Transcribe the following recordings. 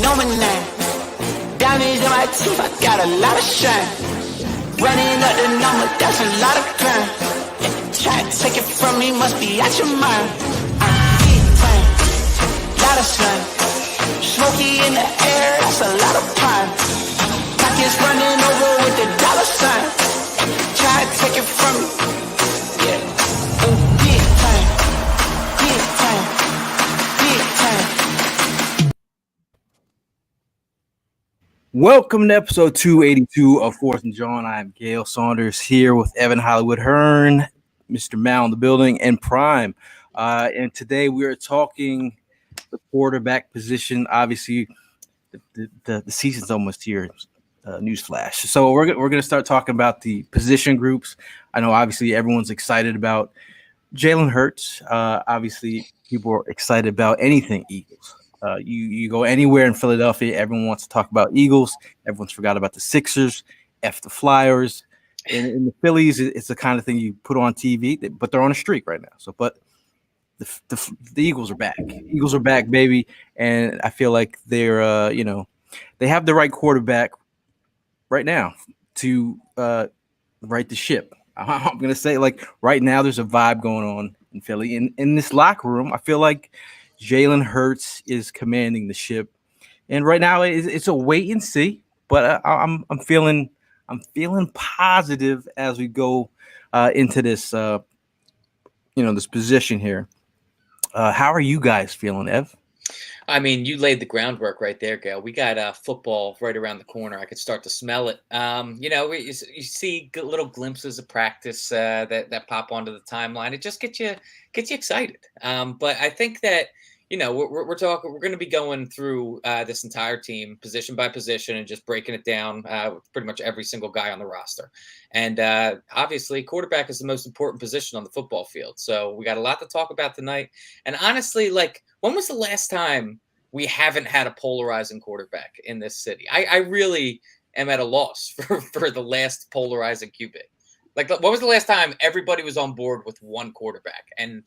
know my name. Diamonds in my teeth, I got a lot of shine. Running up the number, that's a lot of crime. Try to take it from me, must be out your mind. I'm big time, lot of slime. Smoky in the air, that's a lot of pine. Pockets running over with the dollar sign. Try to take it from me, yeah. Oh, big time, big time, big time. Welcome to episode 282 of Fourth and Jawn. I am Gail Saunders here with Evan Hollywood Hearn, Mr. Mal in the building, and Prime. And today we are talking the quarterback position. Obviously, the season's almost here. Newsflash. So we're going to start talking about the position groups. I know obviously everyone's excited about Jalen Hurts. Obviously, people are excited about anything Eagles. You go anywhere in Philadelphia, everyone wants to talk about Eagles. Everyone's forgot about the Sixers, F the Flyers. In the Phillies, it's the kind of thing you put on TV, but they're on a streak right now. So, but the Eagles are back. Eagles are back, baby. And I feel like they're, they have the right quarterback right now to right the ship. I'm going to say, like, right now there's a vibe going on in Philly. In this locker room, I feel like Jalen Hurts is commanding the ship, and right now it's a wait and see. But I'm feeling positive as we go into this this position here. How are you guys feeling, Ev? I mean, you laid the groundwork right there, Gail. We got football right around the corner. I could start to smell it. You see little glimpses of practice that pop onto the timeline. It just gets you excited. But I think that we're going to be going through this entire team position by position and just breaking it down with pretty much every single guy on the roster. And obviously, quarterback is the most important position on the football field. So we got a lot to talk about tonight. And honestly, when was the last time we haven't had a polarizing quarterback in this city? I really am at a loss for the last polarizing QB. What was the last time everybody was on board with one quarterback? And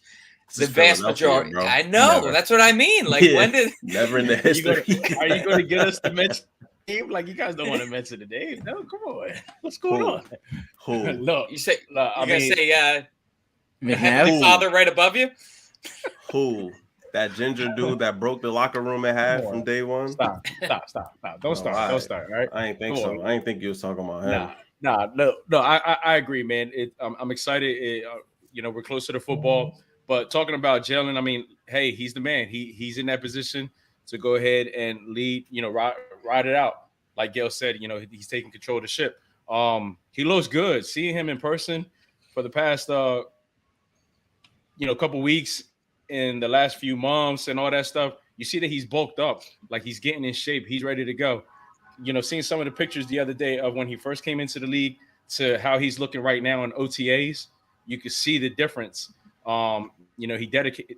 the vast majority, bro. I know. Never. That's what I mean. When did never in the history? Are you going to get us to mention the name? You guys don't want to mention the name? No, come on. What's going on? Who? Look, you say Heavenly Father right above you. Who? That ginger dude that broke the locker room at half from day one. Stop. Don't start. Don't start. Right? I ain't think so. I ain't think you was talking about him. No. I agree, man. I'm excited. We're close to the football. But talking about Jalen, I mean, hey, he's the man. He's in that position to go ahead and lead, ride it out. Like Gail said, he's taking control of the ship. He looks good. Seeing him in person for the past, couple weeks in the last few months and all that stuff, you see that he's bulked up. Like, he's getting in shape. He's ready to go. Seeing some of the pictures the other day of when he first came into the league to how he's looking right now in OTAs, you can see the difference. He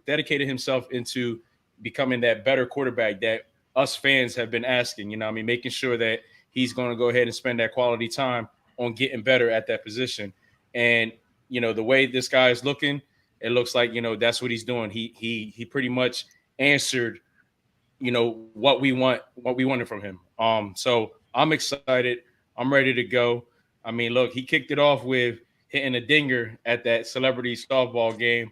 dedicated himself into becoming that better quarterback that us fans have been asking, making sure that he's going to go ahead and spend that quality time on getting better at that position. And, the way this guy is looking, it looks like, that's what he's doing. He pretty much answered, what we wanted from him. So I'm excited. I'm ready to go. I mean, look, he kicked it off with hitting a dinger at that celebrity softball game.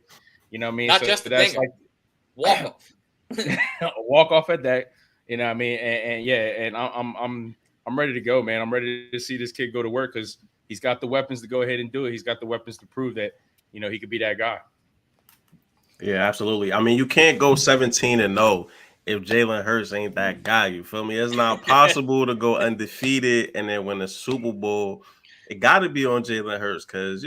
You know what I mean? Not just a dinger. Walk off. Walk off at that. You know what I mean? And I'm ready to go, man. I'm ready to see this kid go to work because he's got the weapons to go ahead and do it. He's got the weapons to prove that, he could be that guy. Yeah, absolutely. I mean, you can't go 17-0 if Jalen Hurts ain't that guy. You feel me? It's not possible to go undefeated and then win a Super Bowl. It got to be on Jalen Hurts because,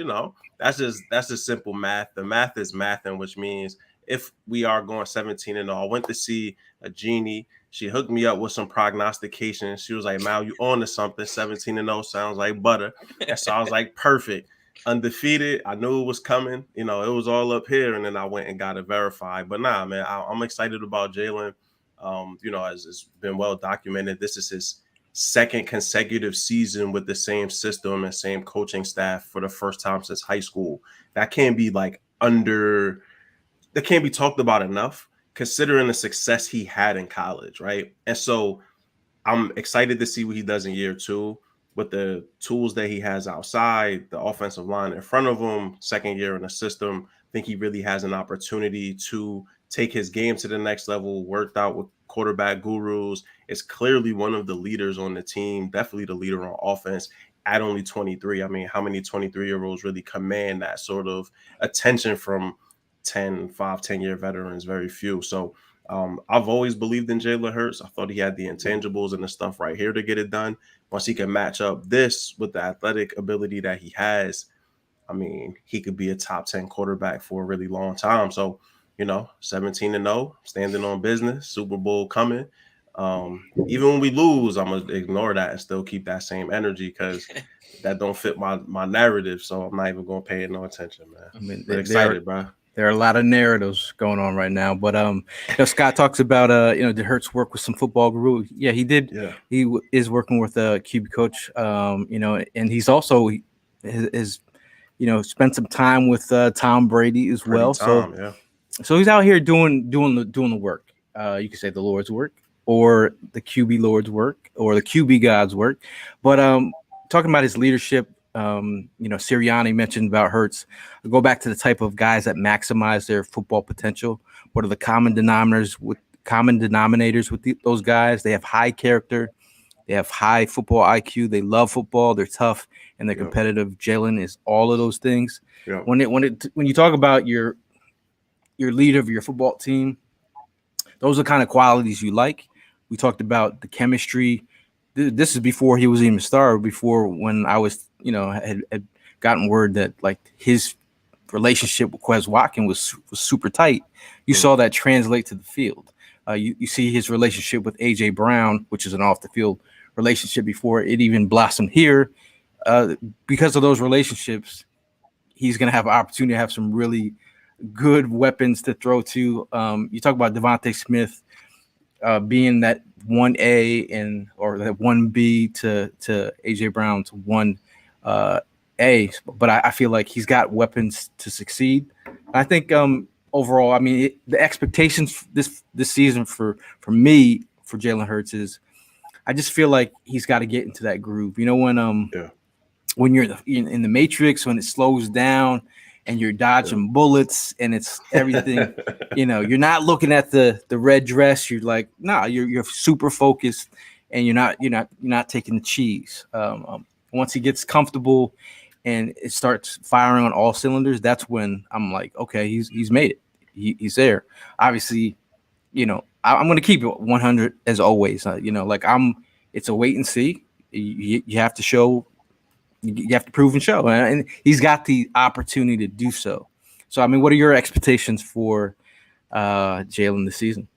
that's just simple math. The math is mathing, which means if we are going 17-0, I went to see a genie. She hooked me up with some prognostication. She was like, Mal, you on to something. 17-0 sounds like butter. That sounds like perfect. Undefeated. I knew it was coming. It was all up here, and then I went and got it verified. But nah, man, I'm excited about Jalen. As it's been well documented, this is his second consecutive season with the same system and same coaching staff for the first time since high school. That can't be talked about enough considering the success he had in college, right? And so I'm excited to see what he does in year 2 with the tools that he has outside, the offensive line in front of him, second year in the system. I think he really has an opportunity to take his game to the next level, worked out with quarterback gurus. Is clearly one of the leaders on the team, definitely the leader on offense at only 23. I mean, how many 23-year-olds really command that sort of attention from 10-year veterans? Very few. So I've always believed in Jalen Hurts. I thought he had the intangibles and the stuff right here to get it done. Once he can match up this with the athletic ability that he has, I mean, he could be a top 10 quarterback for a really long time. So, 17-0, standing on business, Super Bowl coming. Even when we lose, I'm going to ignore that and still keep that same energy because that don't fit my narrative. So I'm not even going to pay it no attention, man. I mean, but excited, bro. There are a lot of narratives going on right now, but Scott talks about did Hurts work with some football guru? Yeah, he did. Yeah. He is working with a QB coach, and he's also is spent some time with Tom Brady as well. So he's out here doing the work. You could say the Lord's work, or the QB Lord's work, or the QB God's work. But talking about his leadership. Sirianni mentioned about Hurts. I'll go back to the type of guys that maximize their football potential. What are the common denominators with those guys? They have high character, they have high football IQ, they love football, they're tough, and they're competitive. Jalen is all of those things. Yeah. When you talk about your leader of your football team, those are the kind of qualities you like. We talked about the chemistry. This is before he was even a star, before when I was, had gotten word that like his relationship with Quez Watkins was super tight. You saw that translate to the field. You see his relationship with A.J. Brown, which is an off the field relationship before it even blossomed here. Because of those relationships, he's going to have an opportunity to have some really good weapons to throw to. You talk about Devontae Smith. Being that 1A or that 1B to AJ Brown's 1A, but I feel like he's got weapons to succeed. I think overall, I mean, the expectations this season for me for Jalen Hurts is, I just feel like he's got to get into that groove. When you're in the Matrix, when it slows down and you're dodging bullets and it's everything, you're not looking at the red dress. You're like, nah, you're super focused and you're not taking the cheese. Once he gets comfortable and it starts firing on all cylinders, that's when I'm like, okay, he's made it. He's there. Obviously, I'm going to keep it 100 as always. It's a wait and see. You have to show. You have to prove and show, and he's got the opportunity to do so. So, I mean, what are your expectations for Jalen this season?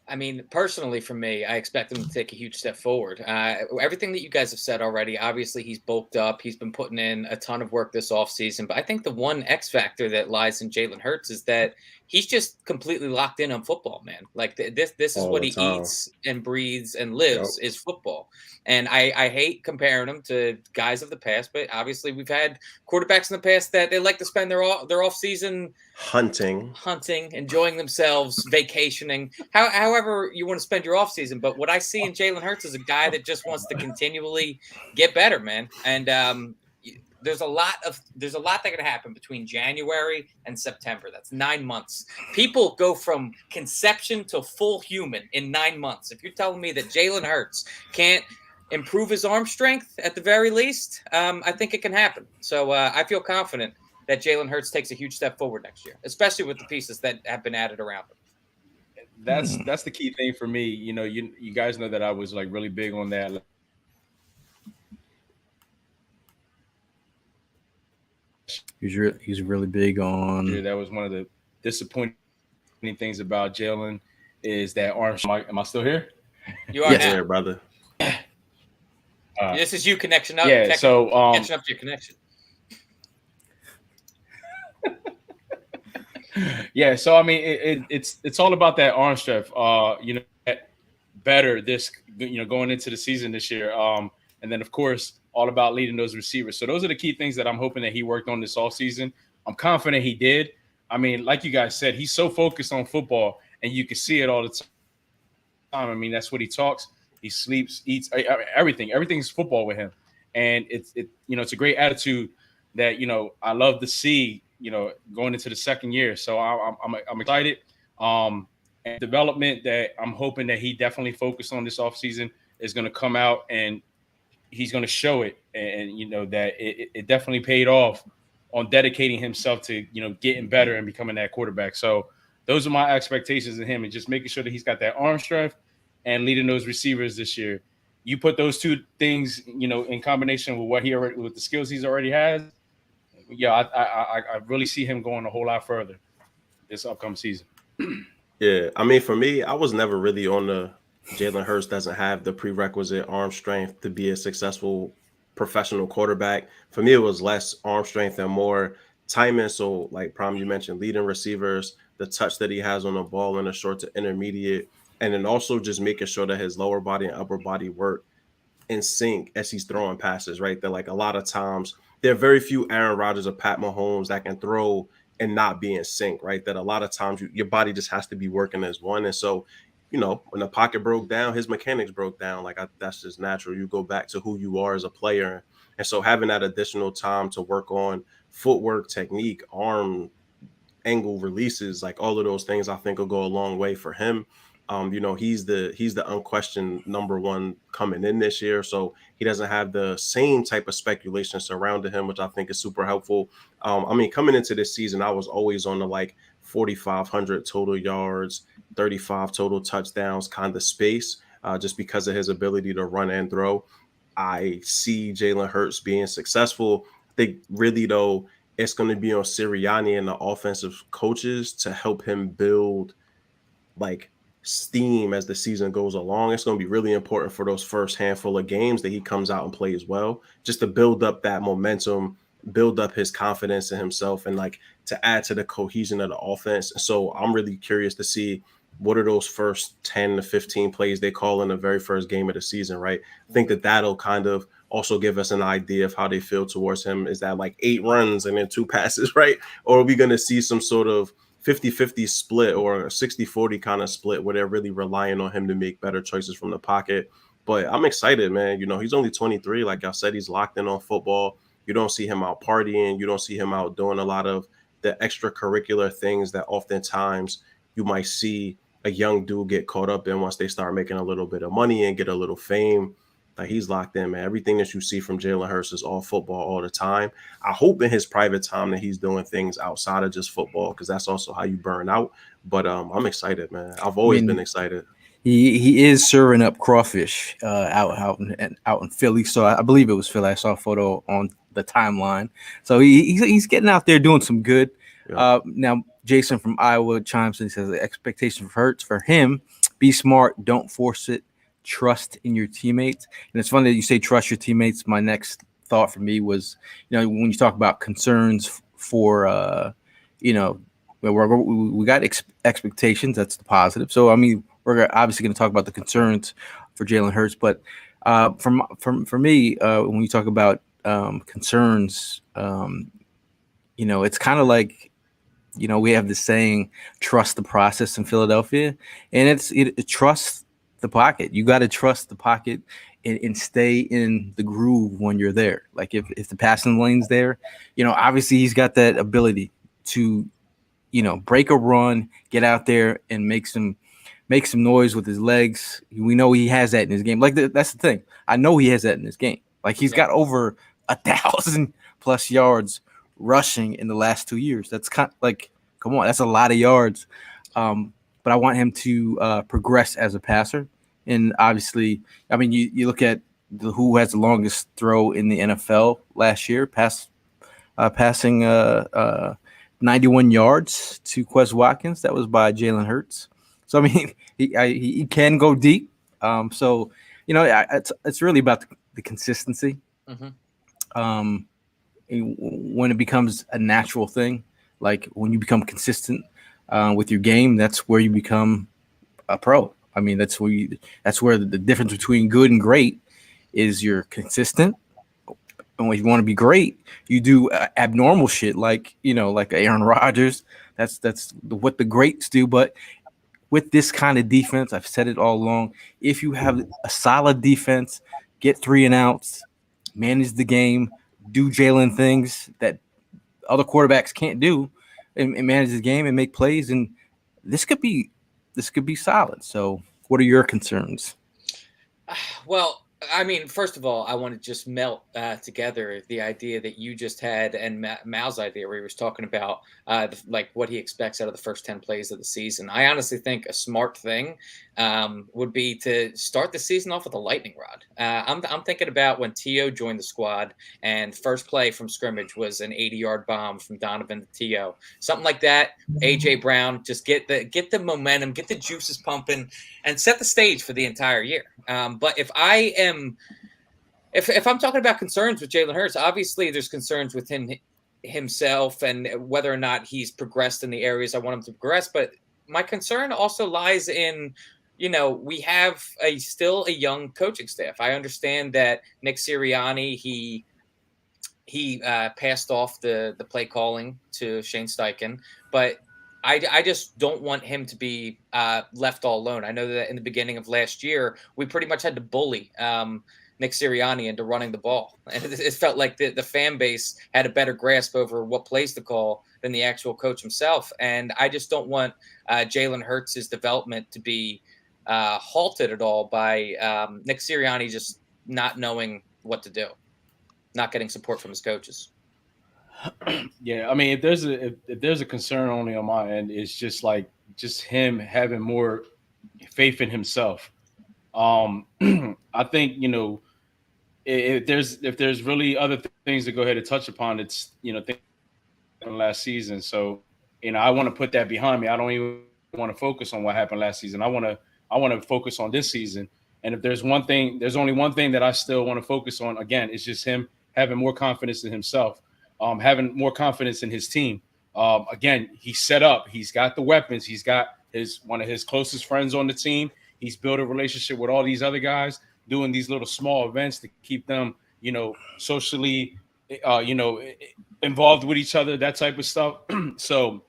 I mean, personally, for me, I expect him to take a huge step forward. Everything that you guys have said already, obviously, he's bulked up. He's been putting in a ton of work this offseason. But I think the one X factor that lies in Jalen Hurts is that he's just completely locked in on football, man. Like this is what he eats and breathes and lives is football. And I hate comparing him to guys of the past, but obviously we've had quarterbacks in the past that they like to spend their off season hunting, enjoying themselves, vacationing, however you want to spend your off season. But what I see in Jalen Hurts is a guy that just wants to continually get better, man. And there's a lot that can happen between January and September. That's 9 months. People go from conception to full human in 9 months. If you're telling me that Jalen Hurts can't improve his arm strength at the very least, I think it can happen. So I feel confident that Jalen Hurts takes a huge step forward next year, especially with the pieces that have been added around him. That's the key thing for me. You guys know that I was like really big on that. He's really big on. Yeah, that was one of the disappointing things about Jalen is that arm. Am I still here? You are here, brother. This is you connection up. Yeah, so catching up to your connection. Yeah, so I mean, it's all about that arm strength. Better this, going into the season this year. And then of course, all about leading those receivers. So those are the key things that I'm hoping that he worked on this offseason. I'm confident he did. I mean, like you guys said, he's so focused on football, and you can see it all the time. I mean, that's what he talks. He sleeps, eats, everything. Everything's football with him, and it's a great attitude that I love to see. Going into the second year, so I'm excited. And development that I'm hoping that he definitely focused on this offseason is going to come out, and he's going to show it, and that it definitely paid off on dedicating himself to getting better and becoming that quarterback. So those are my expectations of him, and just making sure that he's got that arm strength and leading those receivers this year. You put those two things, in combination with with the skills he's already has. Yeah, I really see him going a whole lot further this upcoming season. Yeah, I mean, for me, I was never really on the Jalen Hurts doesn't have the prerequisite arm strength to be a successful professional quarterback. For me, it was less arm strength and more timing. So, like Prom, you mentioned leading receivers, the touch that he has on the ball in the short to intermediate, and then also just making sure that his lower body and upper body work in sync as he's throwing passes, right? That like a lot of times there are very few Aaron Rodgers or Pat Mahomes that can throw and not be in sync, right? That a lot of times your body just has to be working as one. And so, when the pocket broke down, his mechanics broke down. That's just natural. You go back to who you are as a player. And so having that additional time to work on footwork, technique, arm angle releases, like all of those things, I think will go a long way for him. He's the unquestioned number one coming in this year, so he doesn't have the same type of speculation surrounding him, which I think is super helpful. I mean, coming into this season, I was always on the 4,500 total yards, 35 total touchdowns kind of space, just because of his ability to run and throw. I see Jalen Hurts being successful. I think really though, it's going to be on Sirianni and the offensive coaches to help him build steam as the season goes along. It's going to be really important for those first handful of games that he comes out and plays well, just to build up that momentum, build up his confidence in himself, and to add to the cohesion of the offense. So I'm really curious to see what are those first 10 to 15 plays they call in the very first game of the season, right? I think that'll kind of also give us an idea of how they feel towards him. Is that 8 runs and then 2 passes, right? Or are we going to see some sort of 50-50 split or a 60-40 kind of split where they're really relying on him to make better choices from the pocket? But I'm excited, man. He's only 23. Like I said, he's locked in on football. You don't see him out partying. You don't see him out doing a lot of the extracurricular things that oftentimes you might see a young dude get caught up in once they start making a little bit of money and get a little fame. He's locked in, man. Everything that you see from Jalen Hurts is all football all the time. I hope in his private time that he's doing things outside of just football, because that's also how you burn out. But I'm excited, man. I've always been excited. He is serving up crawfish out in Philly. So I believe it was Philly. I saw a photo on the timeline. So he's getting out there doing some good. Yeah. Now Jason from Iowa chimes in and says the expectation for Hurts for him: be smart, don't force it. Trust in your teammates. And it's funny that you say trust your teammates. My next thought for me was, when you talk about concerns for, we got expectations. That's the positive. So, I mean, we're obviously going to talk about the concerns for Jalen Hurts. But for me, when you talk about concerns, it's kind of like, we have this saying, trust the process in Philadelphia. And it's trust the pocket. You got to trust the pocket and stay in the groove when you're there. Like if the passing lane's there, obviously he's got that ability to, break a run, get out there and make some noise with his legs. We know he has that in his game. That's the thing. I know he has that in his game. He's got over 1,000+ yards rushing in the last 2 years. That's kind of come on, that's a lot of yards. But I want him to progress as a passer. And obviously, I mean, you look at who has the longest throw in the NFL last year, passing 91 yards to Quez Watkins. That was by Jalen Hurts. So, I mean, he can go deep. So, it's really about the consistency. Mm-hmm. When it becomes a natural thing, like when you become consistent with your game, that's where you become a pro. I mean, that's where the difference between good and great is. You're consistent, and when you want to be great, you do abnormal shit like Aaron Rodgers. That's what the greats do. But with this kind of defense, I've said it all along, if you have a solid defense, get 3 and outs, manage the game, do Jalen things that other quarterbacks can't do, and manage the game and make plays, and this could be solid. So what are your concerns? Well, I mean, first of all, I want to just melt together the idea that you just had and Mal's idea where he was talking about like what he expects out of the first 10 plays of the season. I honestly think a smart thing would be to start the season off with a lightning rod. I'm thinking about when T.O. joined the squad and first play from scrimmage was an 80-yard bomb from Donovan to T.O. Something like that. A.J. Brown, just get the momentum, get the juices pumping, and set the stage for the entire year. But if I'm talking about concerns with Jalen Hurts, obviously there's concerns with himself and whether or not he's progressed in the areas I want him to progress. But my concern also lies in, we have still a young coaching staff. I understand that Nick Sirianni, he passed off the play calling to Shane Steichen, but I just don't want him to be left all alone. I know that in the beginning of last year, we pretty much had to bully Nick Sirianni into running the ball. And it felt like the fan base had a better grasp over what plays to call than the actual coach himself. And I just don't want Jalen Hurts' development to be halted at all by Nick Sirianni just not knowing what to do, not getting support from his coaches. Yeah, I mean, if there's a concern only on my end, it's just him having more faith in himself. I think if there's really other things to go ahead and touch upon, it's things from last season. So I want to put that behind me. I don't even want to focus on what happened last season. I want to focus on this season. And if there's only one thing that I still want to focus on. Again, it's just him having more confidence in himself. Having more confidence in his team. Again, he's set up. He's got the weapons. He's got one of his closest friends on the team. He's built a relationship with all these other guys, doing these little small events to keep them, socially, involved with each other, that type of stuff. So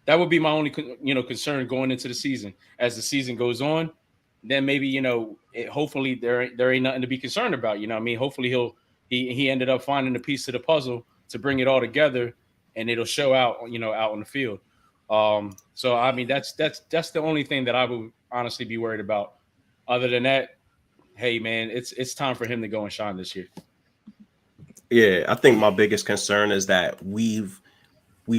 that would be my only, concern going into the season. As the season goes on, then maybe, hopefully there ain't nothing to be concerned about. Hopefully he ended up finding a piece of the puzzle to bring it all together, and it'll show out, out on the field. So I mean, that's the only thing that I would honestly be worried about. Other than that, hey man, it's time for him to go and shine this year. Yeah, I think my biggest concern is that we've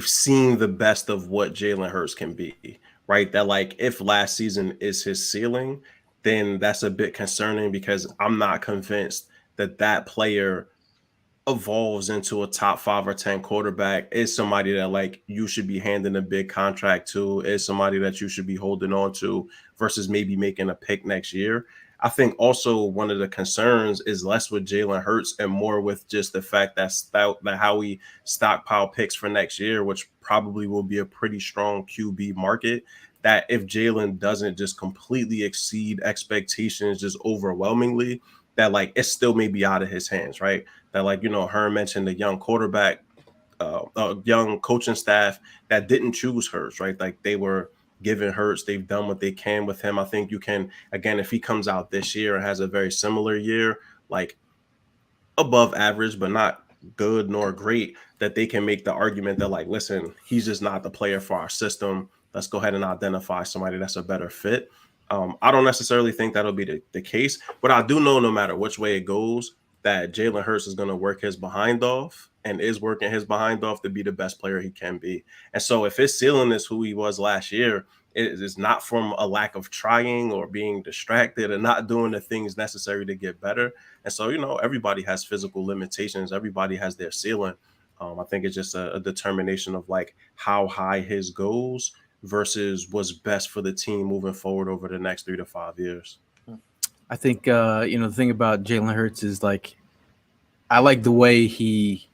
seen the best of what Jalen Hurts can be, right? That like if last season is his ceiling, then that's a bit concerning because I'm not convinced that player evolves into a top 5 or 10 quarterback, is somebody that like you should be handing a big contract to, is somebody that you should be holding on to versus maybe making a pick next year. I think also one of the concerns is less with Jalen Hurts and more with just the fact that how we stockpile picks for next year, which probably will be a pretty strong QB market, that if Jalen doesn't just completely exceed expectations just overwhelmingly, that like it still may be out of his hands, right? That like, Herm mentioned the young quarterback, young coaching staff that didn't choose Hurts, right? Like they were given Hurts, they've done what they can with him. I think you can, again, if he comes out this year and has a very similar year, like above average, but not good nor great, that they can make the argument that like, listen, he's just not the player for our system. Let's go ahead and identify somebody that's a better fit. I don't necessarily think that'll be the case, but I do know no matter which way it goes, that Jalen Hurts is going to work his behind off and is working his behind off to be the best player he can be. And so if his ceiling is who he was last year, it is not from a lack of trying or being distracted and not doing the things necessary to get better. And so, everybody has physical limitations. Everybody has their ceiling. I think it's just a determination of like how high his goes versus what's best for the team moving forward over the next 3 to 5 years. I think, the thing about Jalen Hurts is like, I like the way he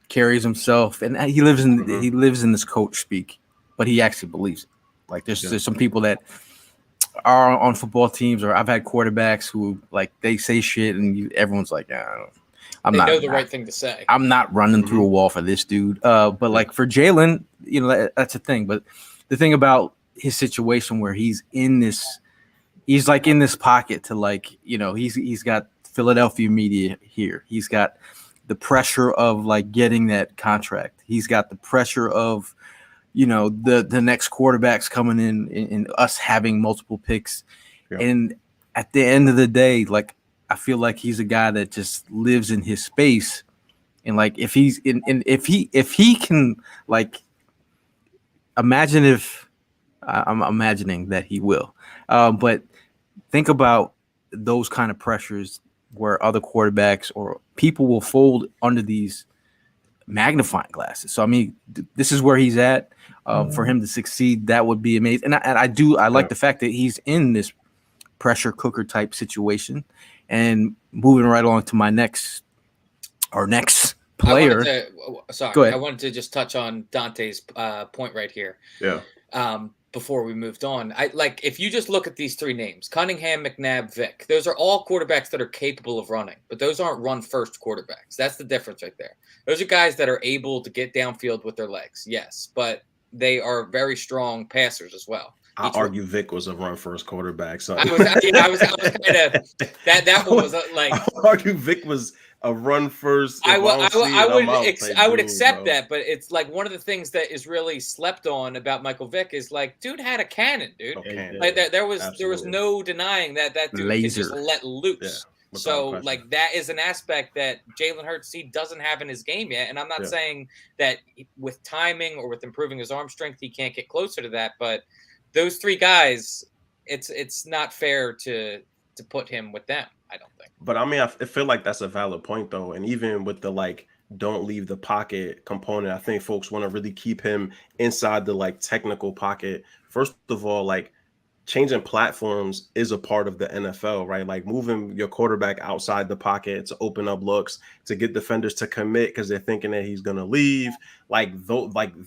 carries himself, and he lives in this coach speak, but he actually believes it. Like there's some people that are on football teams, or I've had quarterbacks who like they say shit, and everyone's like, they know the right thing to say. I'm not running through a wall for this dude. But like for Jalen, that's a thing. But the thing about his situation where he's in this pocket to like, he's got Philadelphia media here. He's got the pressure of like getting that contract. He's got the pressure of, the next quarterbacks coming in and us having multiple picks. Yeah. And at the end of the day, like, I feel like he's a guy that just lives in his space. And like, if he can, like, imagine if I'm imagining that he will, but think about those kind of pressures where other quarterbacks or people will fold under these magnifying glasses. So I mean, this is where he's at. For him to succeed, that would be amazing. And I like the fact that he's in this pressure cooker type situation. And moving right along to our next player. I wanted to just touch on Dante's point right here. Yeah. Before we moved on, if you just look at these three names, Cunningham, McNabb, Vick, those are all quarterbacks that are capable of running, but those aren't run first quarterbacks. That's the difference right there. Those are guys that are able to get downfield with their legs. Yes, but they are very strong passers as well. I argue Vick was a run first quarterback. So I was kind of that one was like. I argue Vick was a run first. I would accept that, but it's like one of the things that is really slept on about Michael Vick is like, dude had a cannon, dude. Like there was no denying that dude could just let loose. Yeah, so like that is an aspect that Jalen Hurts he doesn't have in his game yet, and I'm not saying that with timing or with improving his arm strength he can't get closer to that, but those three guys, it's not fair to put him with them, I don't think. But I mean, I feel like that's a valid point though, and even with the like don't leave the pocket component, I think folks want to really keep him inside the like technical pocket. First of all, like changing platforms is a part of the NFL, right? Like moving your quarterback outside the pocket to open up looks, to get defenders to commit because they're thinking that he's going to leave. Like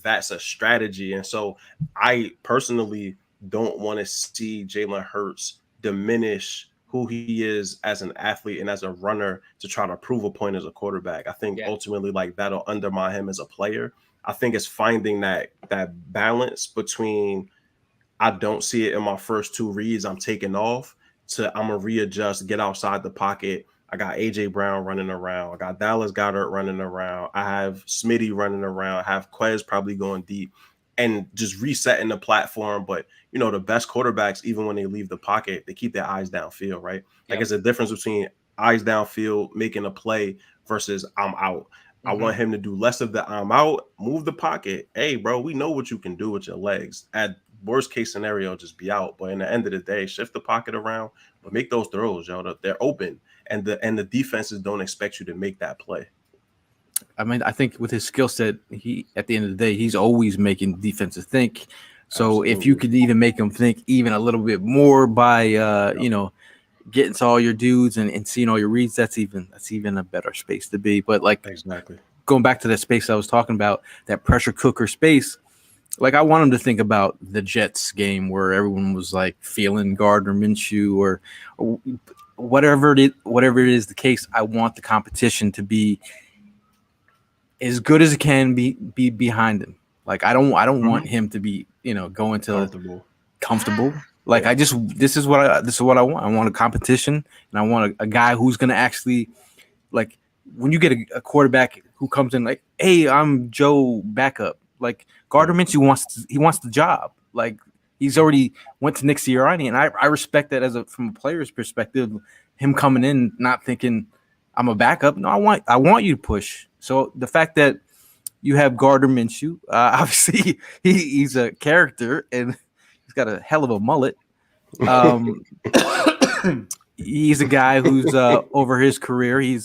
that's a strategy. And so I personally don't want to see Jalen Hurts diminish who he is as an athlete and as a runner to try to prove a point as a quarterback. I think ultimately like that'll undermine him as a player. I think it's finding that balance between I don't see it in my first two reads, I'm taking off, to I'm going to readjust, get outside the pocket. I got A.J. Brown running around. I got Dallas Goedert running around. I have Smitty running around. I have Quez probably going deep and just resetting the platform. But, the best quarterbacks, even when they leave the pocket, they keep their eyes downfield, right? Like it's a difference between eyes downfield, making a play versus I'm out. I want him to do less of the I'm out, move the pocket. Hey, bro, we know what you can do with your legs. At worst case scenario, just be out. But in the end of the day, shift the pocket around, but make those throws, yo. They're open, and the defenses don't expect you to make that play. I mean, I think with his skill set, he at the end of the day, he's always making defenses think. So absolutely. If you could even make them think even a little bit more by getting to all your dudes and seeing all your reads, that's even a better space to be. But like exactly going back to that space I was talking about, that pressure cooker space. Like I want him to think about the Jets game where everyone was like feeling Gardner Minshew or whatever it is the case. I want the competition to be as good as it can be behind him. Like I don't want him to be going to comfortable. Like this is what I want. I want a competition, and I want a guy who's gonna actually like when you get a quarterback who comes in like, hey, I'm Joe backup. Like Gardner Minshew wants the job. Like he's already went to Nick Sirianni, and I respect that from a player's perspective. Him coming in not thinking I'm a backup. No, I want you to push. So the fact that you have Gardner Minshew, obviously he's a character and he's got a hell of a mullet. He's a guy who's over his career. He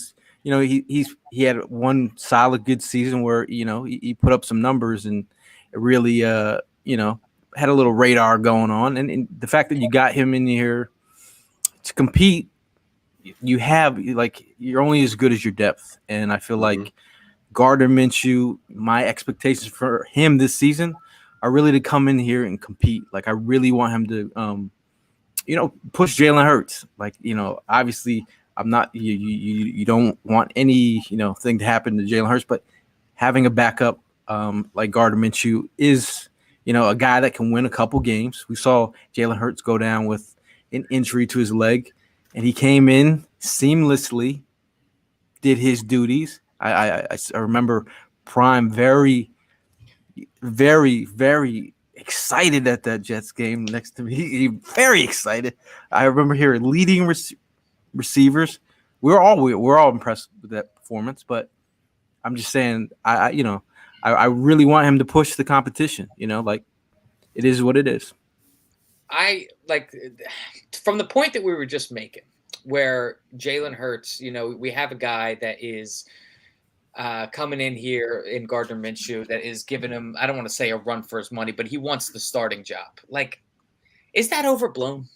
had one solid good season where he put up some numbers and really had a little radar going on. And the fact that you got him in here to compete, you're only as good as your depth. And I feel like Gardner Minshew, my expectations for him this season are really to come in here and compete. Like I really want him to push Jalen Hurts. Like, obviously I'm not you don't want any, thing to happen to Jalen Hurts, but having a backup like Gardner Minshew is, a guy that can win a couple games. We saw Jalen Hurts go down with an injury to his leg, and he came in seamlessly, did his duties. I remember Prime very, very, very excited at that Jets game next to me. He very excited. I remember hearing leading receivers. We're all impressed with that performance, but I'm just saying, I really want him to push the competition. Like it is what it is. I like from the point that we were just making, where Jalen Hurts, we have a guy that is coming in here in Gardner Minshew that is giving him, I don't want to say a run for his money, but he wants the starting job. Like, is that overblown?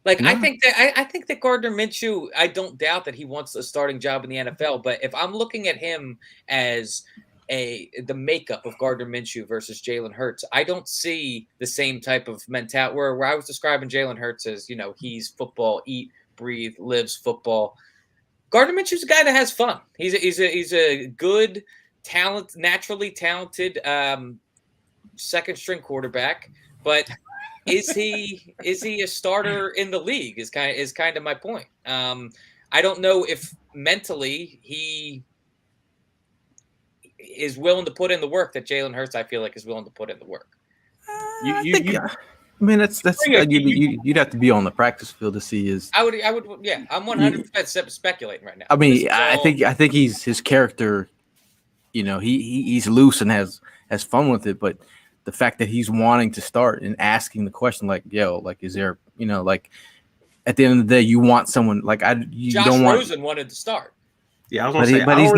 Like, no. I think that Gardner Minshew, I don't doubt that he wants a starting job in the NFL, but if I'm looking at him as the makeup of Gardner Minshew versus Jalen Hurts, I don't see the same type of mentality where I was describing Jalen Hurts as, he's football, eat, breathe, lives football. Gardner Minshew's a guy that has fun. He's a good talent, naturally talented second string quarterback, but is he a starter in the league is kind of my point. I don't know if mentally he is willing to put in the work that Jalen Hurts, I feel like, is willing to put in the work. That's you'd have to be on the practice field to see his. I would, yeah. I'm 100% speculating right now. I mean, I think he's his character. He's loose and has fun with it, but the fact that he's wanting to start and asking the question, like, is there, like, at the end of the day, you want someone like Josh Rosen wanted to start. Yeah, I was gonna say, but he's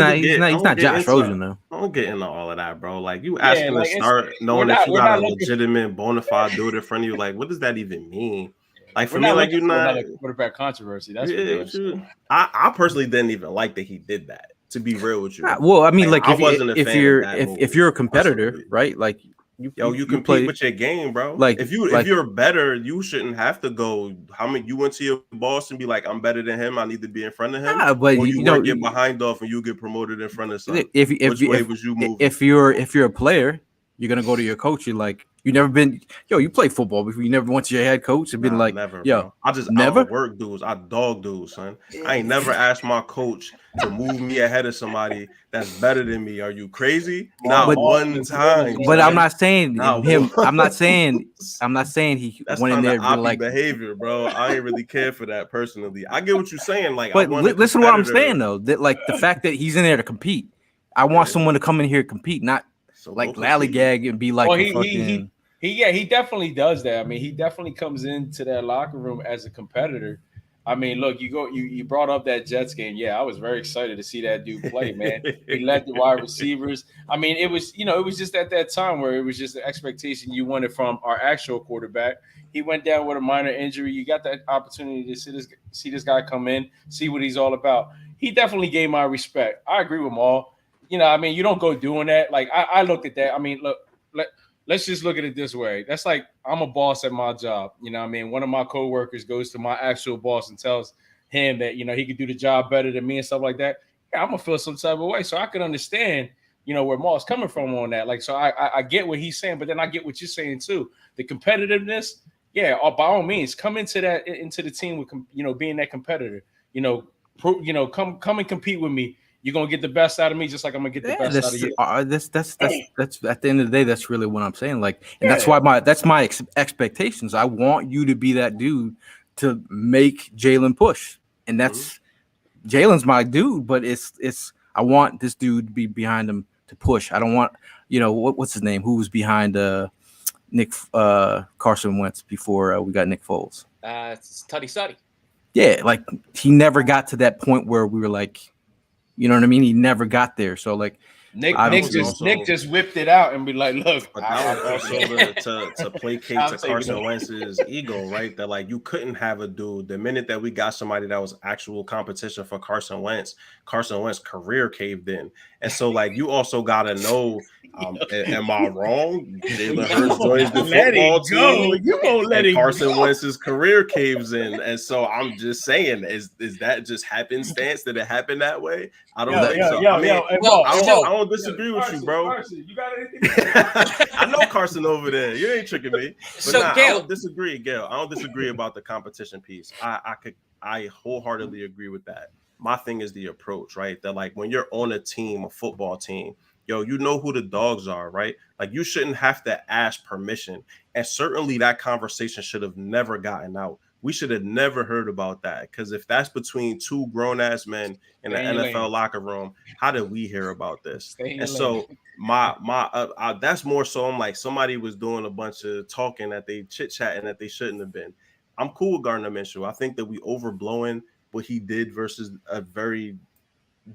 not Josh Rosen though. I don't get into all of that, bro. Like, you asking to start knowing that you got a legitimate bona fide dude in front of you. Like, what does that even mean? Like, for me, like, you're not quarterback controversy. That's I personally didn't even like that he did that. To be real with you. Well, I mean, like if you're a competitor, right? Like. You compete with your game, bro. Like if you're better, you shouldn't have to go. How many you went to your boss and be like, I'm better than him. I need to be in front of him. But or you get behind off and you get promoted in front of someone. Which way was you moving? If you're a player, you're gonna go to your coach. You're like, you never been, you play football before. You never went to your head coach and been like, never, bro. I just never work dudes. I dog dudes, son. I ain't never asked my coach to move me ahead of somebody that's better than me. Are you crazy? Not one time. But I'm not saying him. I'm not saying he that's went in there to like behavior, bro. I ain't really care for that personally. I get what you're saying. Like, but listen to what I'm saying though. That like the fact that he's in there to compete. I want someone to come in here and compete, not like lollygag and be like. Well, he definitely does that. I mean, he definitely comes into that locker room as a competitor. I mean, look, you brought up that Jets game. Yeah, I was very excited to see that dude play, man. He led the wide receivers. I mean, it was just at that time where it was just the expectation you wanted from our actual quarterback. He went down with a minor injury. You got that opportunity to see this guy come in, see what he's all about. He definitely gave my respect. I agree with Maul. I mean, you don't go doing that. Like, I looked at that. I mean, look, let's just look at it this way. That's like, I'm a boss at my job. What I mean? One of my coworkers goes to my actual boss and tells him that, he could do the job better than me and stuff like that. Yeah, I'm going to feel some type of way. So I can understand, where Maul's coming from on that. Like, so I get what he's saying, but then I get what you're saying too. The competitiveness, yeah, by all means, come into the team with, being that competitor, come and compete with me. You're gonna get the best out of me, just like I'm gonna get the best out of you. That's at the end of the day. That's really what I'm saying. Like, and that's why my expectations. I want you to be that dude to make Jalen push, and that's Jalen's my dude. But it's I want this dude to be behind him to push. I don't want what's his name? Who was behind Carson Wentz before we got Nick Foles? It's Tutty Sutty. Yeah, like he never got to that point where we were like. You know what I mean? He never got there. So like Nick just whipped it out and be like, look. But that was also to placate to Carson Wentz's ego, right? That like you couldn't have a dude. The minute that we got somebody that was actual competition for Carson Wentz's career caved in. And so like you also gotta know, am I wrong? Jalen Hurts joins the football team. You won't let it Carson Wentz's career caves in. And so I'm just saying, is that just happenstance? Did it happen that way? I don't think so. I don't don't disagree with you, bro. Carson, you got anything? I know Carson over there. You ain't tricking me. But So, I Gail, don't disagree, Gail. I don't disagree about the competition piece. I wholeheartedly agree with that. My thing is the approach, right? That like when you're on a team, a football team, yo, you know who the dogs are, right? Like you shouldn't have to ask permission. And certainly that conversation should have never gotten out. We should have never heard about that. Because if that's between two grown-ass men in the Stay in your NFL lane. locker room, how did we hear about this? Stay in your And so lane. that's more so I'm like somebody was doing a bunch of talking that they chit-chatting that they shouldn't have been. I'm cool with Gardner Minshew. I think that we overblowing what he did versus a very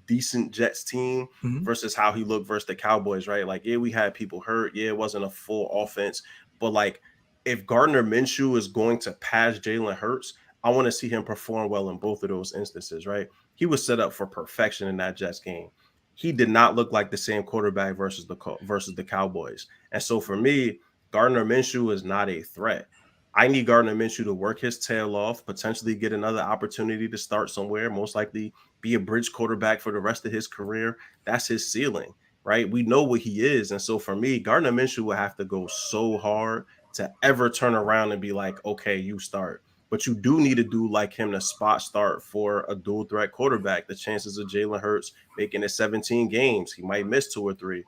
decent Jets team versus how he looked versus the Cowboys, right? Like, yeah, we had people hurt. Yeah, it wasn't a full offense. But like, if Gardner Minshew is going to pass Jalen Hurts, I want to see him perform well in both of those instances, right? He was set up for perfection in that Jets game. He did not look like the same quarterback versus the Cowboys. And so for me, Gardner Minshew is not a threat. I need Gardner Minshew to work his tail off, potentially get another opportunity to start somewhere, most likely be a bridge quarterback for the rest of his career. That's his ceiling, right? We know what he is. And so for me, Gardner Minshew will have to go so hard to ever turn around and be like, okay, you start. But you do need to do like him to spot start for a dual threat quarterback. The chances of Jalen Hurts making it 17 games, he might miss 2 or 3.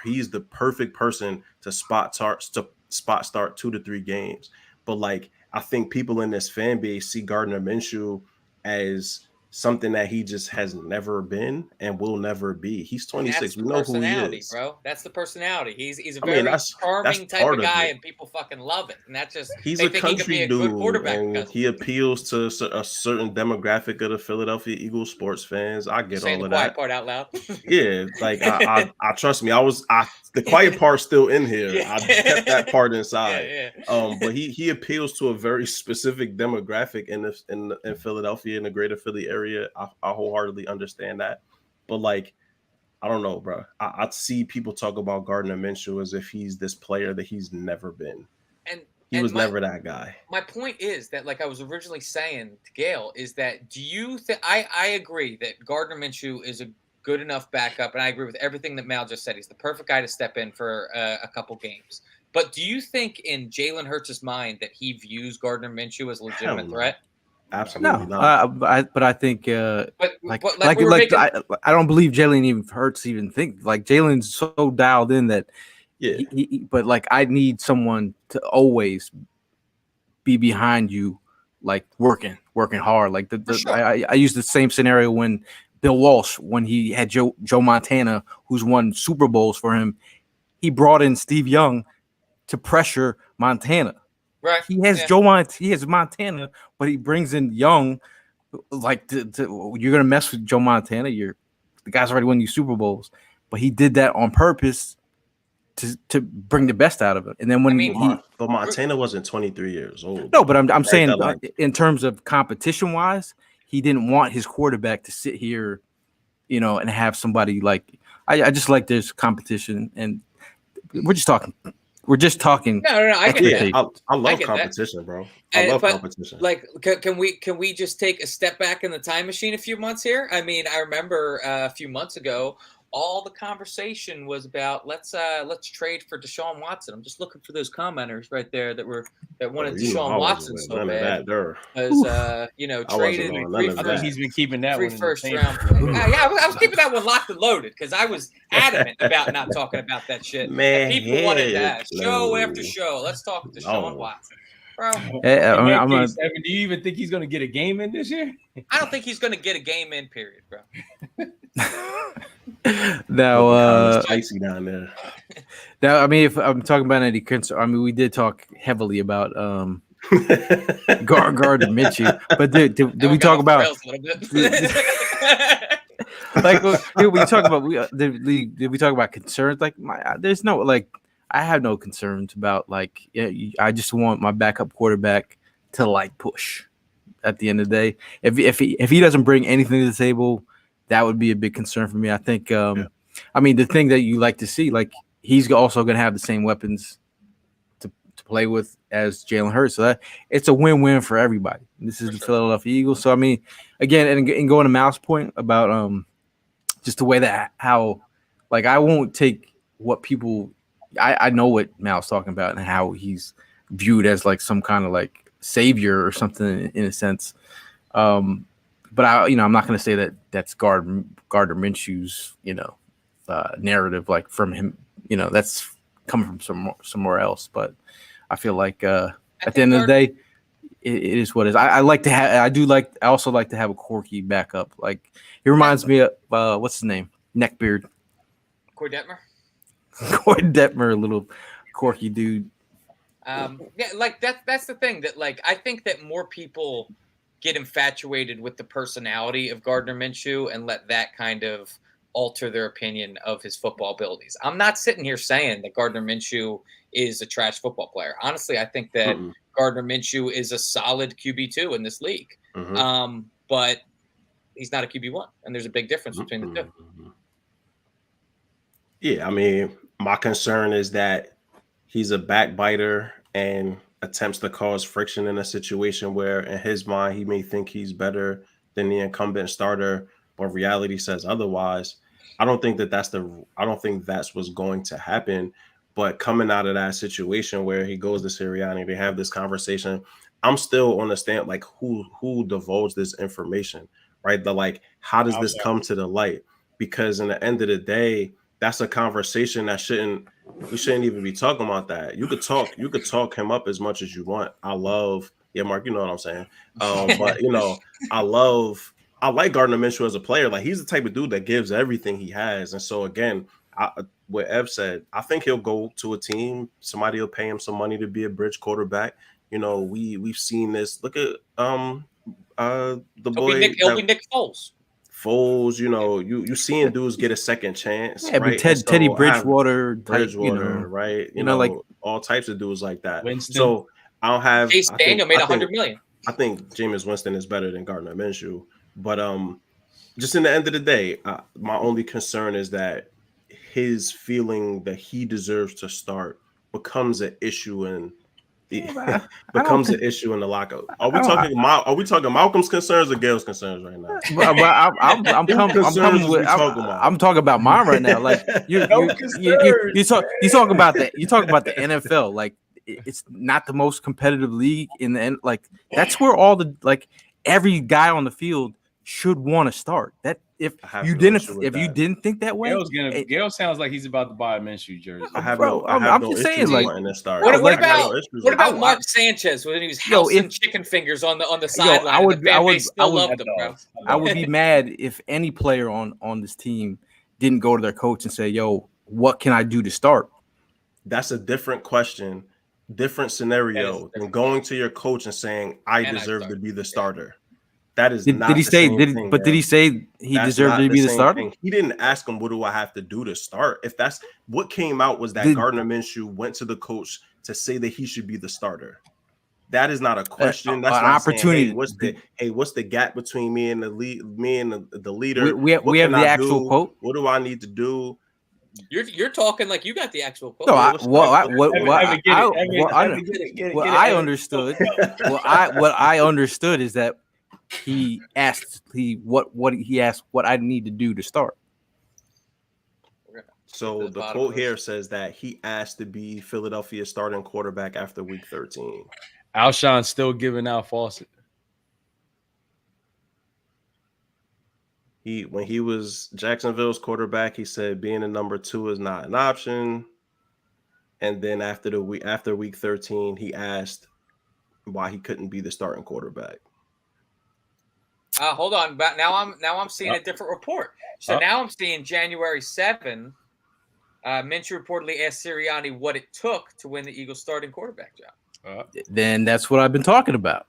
He's the perfect person to spot start 2 to 3 games. But like, I think people in this fan base see Gardner Minshew as something that he just has never been and will never be. He's 26. We know who he is, bro. That's the personality. He's a very charming type of guy, and people fucking love it. And that's just he's a country dude, and he appeals to a certain demographic of the Philadelphia Eagles sports fans. I get all of that. Say the quiet part out loud. Yeah, like I trust me. The quiet part's still in here. Yeah. I kept that part inside. Yeah. But he appeals to a very specific demographic in Philadelphia, in the greater Philly area. I wholeheartedly understand that. But like, I don't know, bro. I see people talk about Gardner Minshew as if he's this player that he's never been. And he was never that guy. My point is that, like I was originally saying to Gail, is that do you think I agree that Gardner Minshew is a good enough backup, and I agree with everything that Mal just said. He's the perfect guy to step in for a couple games. But do you think in Jalen Hurts' mind that he views Gardner Minshew as a legitimate threat? Absolutely not. But I think, I don't believe Jalen Hurts even think like Jalen's so dialed in that. Yeah. But like, I need someone to always be behind you, like working hard. Like sure. I use the same scenario when Bill Walsh, when he had Joe Montana, who's won Super Bowls for him, he brought in Steve Young to pressure Montana. Right. He has he has Montana, but he brings in Young. Like you're gonna mess with Joe Montana. The guy's already won you Super Bowls, but he did that on purpose to bring the best out of it. And then but Montana wasn't 23 years old. No, but I'm saying in terms of competition wise, he didn't want his quarterback to sit here, and have somebody like I just like there's competition, and we're just talking. No. I get that. I love competition, bro. I love competition. Like, can we just take a step back in the time machine a few months here? I mean, I remember a few months ago, all the conversation was about let's trade for Deshaun Watson. I'm just looking for those commenters right there that wanted Deshaun Watson so bad. Because traded he's been keeping that one first round. I was keeping that one locked and loaded because I was adamant about not talking about that shit. Man, and people wanted that show after show. Let's talk Deshaun Watson. Bro. Evan, do you even think he's going to get a game in this year? I don't think he's going to get a game in, period, bro. Now, spicy down there. Now, I mean, if I'm talking about any concern, I mean, we did talk heavily about Gardner Minshew, but did we talk about like did we talk about did we talk about concerns? Like there's no like. I have no concerns about I just want my backup quarterback to like push at the end of the day. If he doesn't bring anything to the table, that would be a big concern for me. I think, I mean, the thing that you like to see, like he's also going to have the same weapons to play with as Jalen Hurts. So it's a win-win for everybody. This is the Philadelphia Eagles. So, I mean, again, and going to Mal's point about just the way that how Like I won't take what people. I know what Mal's talking about and how he's viewed as like some kind of like savior or something in a sense. But I'm not going to say that that's Gardner Minshew's, narrative, like from him, that's coming from somewhere else. But I feel like at the end of the day, it is what it is. I also like to have a quirky backup. Like he reminds me of what's his name, Neckbeard, Corey Detmer. Corey Detmer, a little quirky dude. Yeah, like that's the thing that like I think that more people get infatuated with the personality of Gardner Minshew and let that kind of alter their opinion of his football abilities. I'm not sitting here saying that Gardner Minshew is a trash football player. Honestly, I think that Gardner Minshew is a solid QB2 in this league. But he's not a QB1, and there's a big difference between the two. Yeah, I mean, my concern is that he's a backbiter and attempts to cause friction in a situation where in his mind he may think he's better than the incumbent starter, but reality says otherwise. I don't think that's what's going to happen. But coming out of that situation where he goes to Sirianni, they have this conversation. I'm still on the stand, like who divulged this information, right? How does this come to the light? Because in the end of the day, that's a conversation that we shouldn't even be talking about that. You could talk him up as much as you want. Mark, you know what I'm saying. But I like Gardner Minshew as a player. Like he's the type of dude that gives everything he has. And so again, what Ev said, I think he'll go to a team. Somebody will pay him some money to be a bridge quarterback. We've seen this. Look at the boy. It'll be Nick Foles. Foles, you seeing dudes get a second chance. Yeah, right? but Teddy Bridgewater, right? Like all types of dudes like that. Winston. So I don't have. Chase Daniel made $100 million. I think Jameis Winston is better than Gardner Minshew, but just in the end of the day, my only concern is that his feeling that he deserves to start becomes an issue in the issue in the lockout. Are we talking Malcolm's concerns or Gail's concerns right now? I'm talking about mine right now. Like you talk about the NFL. Like it's not the most competitive league in the end. Like that's where every guy on the field should want to start. That if you didn't think that way, Gail sounds like he's about to buy a Minshew jersey. I'm just saying, like, what about Mark Sanchez when he was housing chicken fingers on the sideline? I would be mad if any player on this team didn't go to their coach and say, "Yo, what can I do to start?" That's a different question, different scenario than going to your coach and saying, "I deserve to be the starter." That is not. Did he say? Did he say he deserved to be the starter? He didn't ask him, "What do I have to do to start?" If that's what came out was that Gardner Minshew went to the coach to say that he should be the starter. That is not a question. That's an opportunity. Saying, what's the gap between me and the leader? We have the actual quote. What do I need to do? You're talking like you got the actual quote. No, I understood. What I understood is that he asked what I need to do to start. So the quote here says that he asked to be Philadelphia's starting quarterback after week 13. Alshon's still giving out Fawcett. When he was Jacksonville's quarterback, he said being a number 2 is not an option. And then after week 13, he asked why he couldn't be the starting quarterback. Hold on, but now I'm seeing a different report. So now I'm seeing January 7. Minshew reportedly asked Sirianni what it took to win the Eagles' starting quarterback job. Then that's what I've been talking about.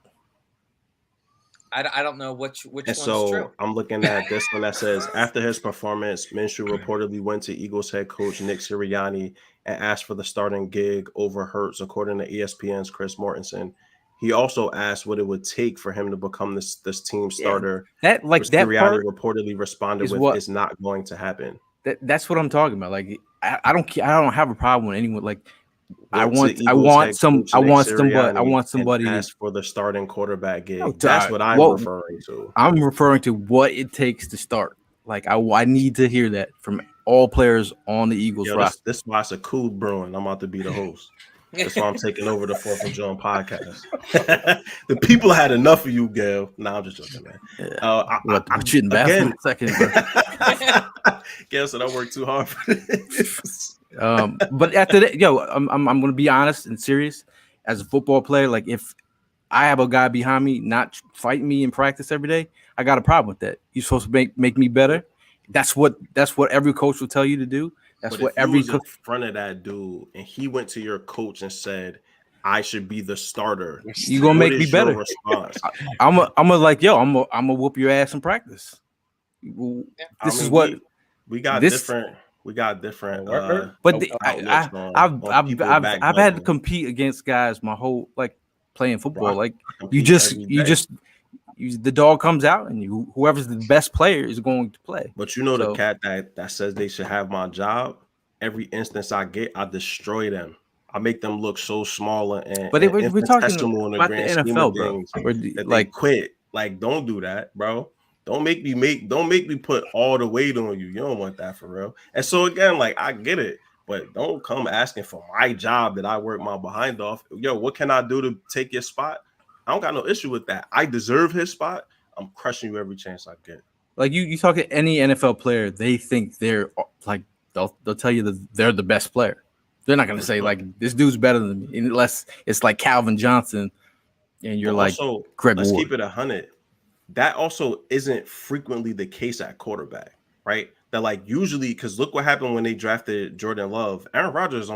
I don't know which one's so true. I'm looking at this one that says after his performance, Minshew reportedly went to Eagles head coach Nick Sirianni and asked for the starting gig over Hurts, according to ESPN's Chris Mortensen. He also asked what it would take for him to become this team starter. Sirianni reportedly responded with, "It's not going to happen." That's what I'm talking about. Like I don't have a problem with anyone. Like I want somebody ask for the starting quarterback gig. That's what I'm referring to. I'm referring to what it takes to start. Like I need to hear that from all players on the Eagles Yo, roster. this why it's a cool brewing. I'm about to be the host. That's why I'm taking over the 4th of John podcast. The people had enough of you, Gail. Nah, I'm just joking, man. What, put you in the bathroom in a second, bro. Gail said I worked too hard for this. But after that, I'm gonna be honest and serious. As a football player, like if I have a guy behind me not fighting me in practice every day, I got a problem with that. You're supposed to make me better. That's what every coach will tell you to do. That's but what if you every was in front of that dude and he went to your coach and said, I should be the starter, you gonna make me better. Response? I'm gonna whoop your ass in practice. This is what we got different. We got different. But I've had to compete against guys my whole playing football. Like the dog comes out and whoever's the best player is going to play. But you know, the cat that says they should have my job, every instance I get, I destroy them. I make them look so small and we're talking about the NFL, bro. They quit. Like, don't do that, bro. Don't make me put all the weight on you. You don't want that for real. And so again, like, I get it, but don't come asking for my job that I work my behind off. Yo, what can I do to take your spot? I don't got no issue with that. I deserve his spot. I'm crushing you every chance I get. Like you talk to any NFL player, they think they're like they'll tell you that they're the best player. They're not gonna say like this dude's better than me unless it's like Calvin Johnson and you're like Greg let's Ward. Keep it 100. That also isn't frequently the case at quarterback, right? That like usually, because look what happened when they drafted Jordan Love. Aaron Rodgers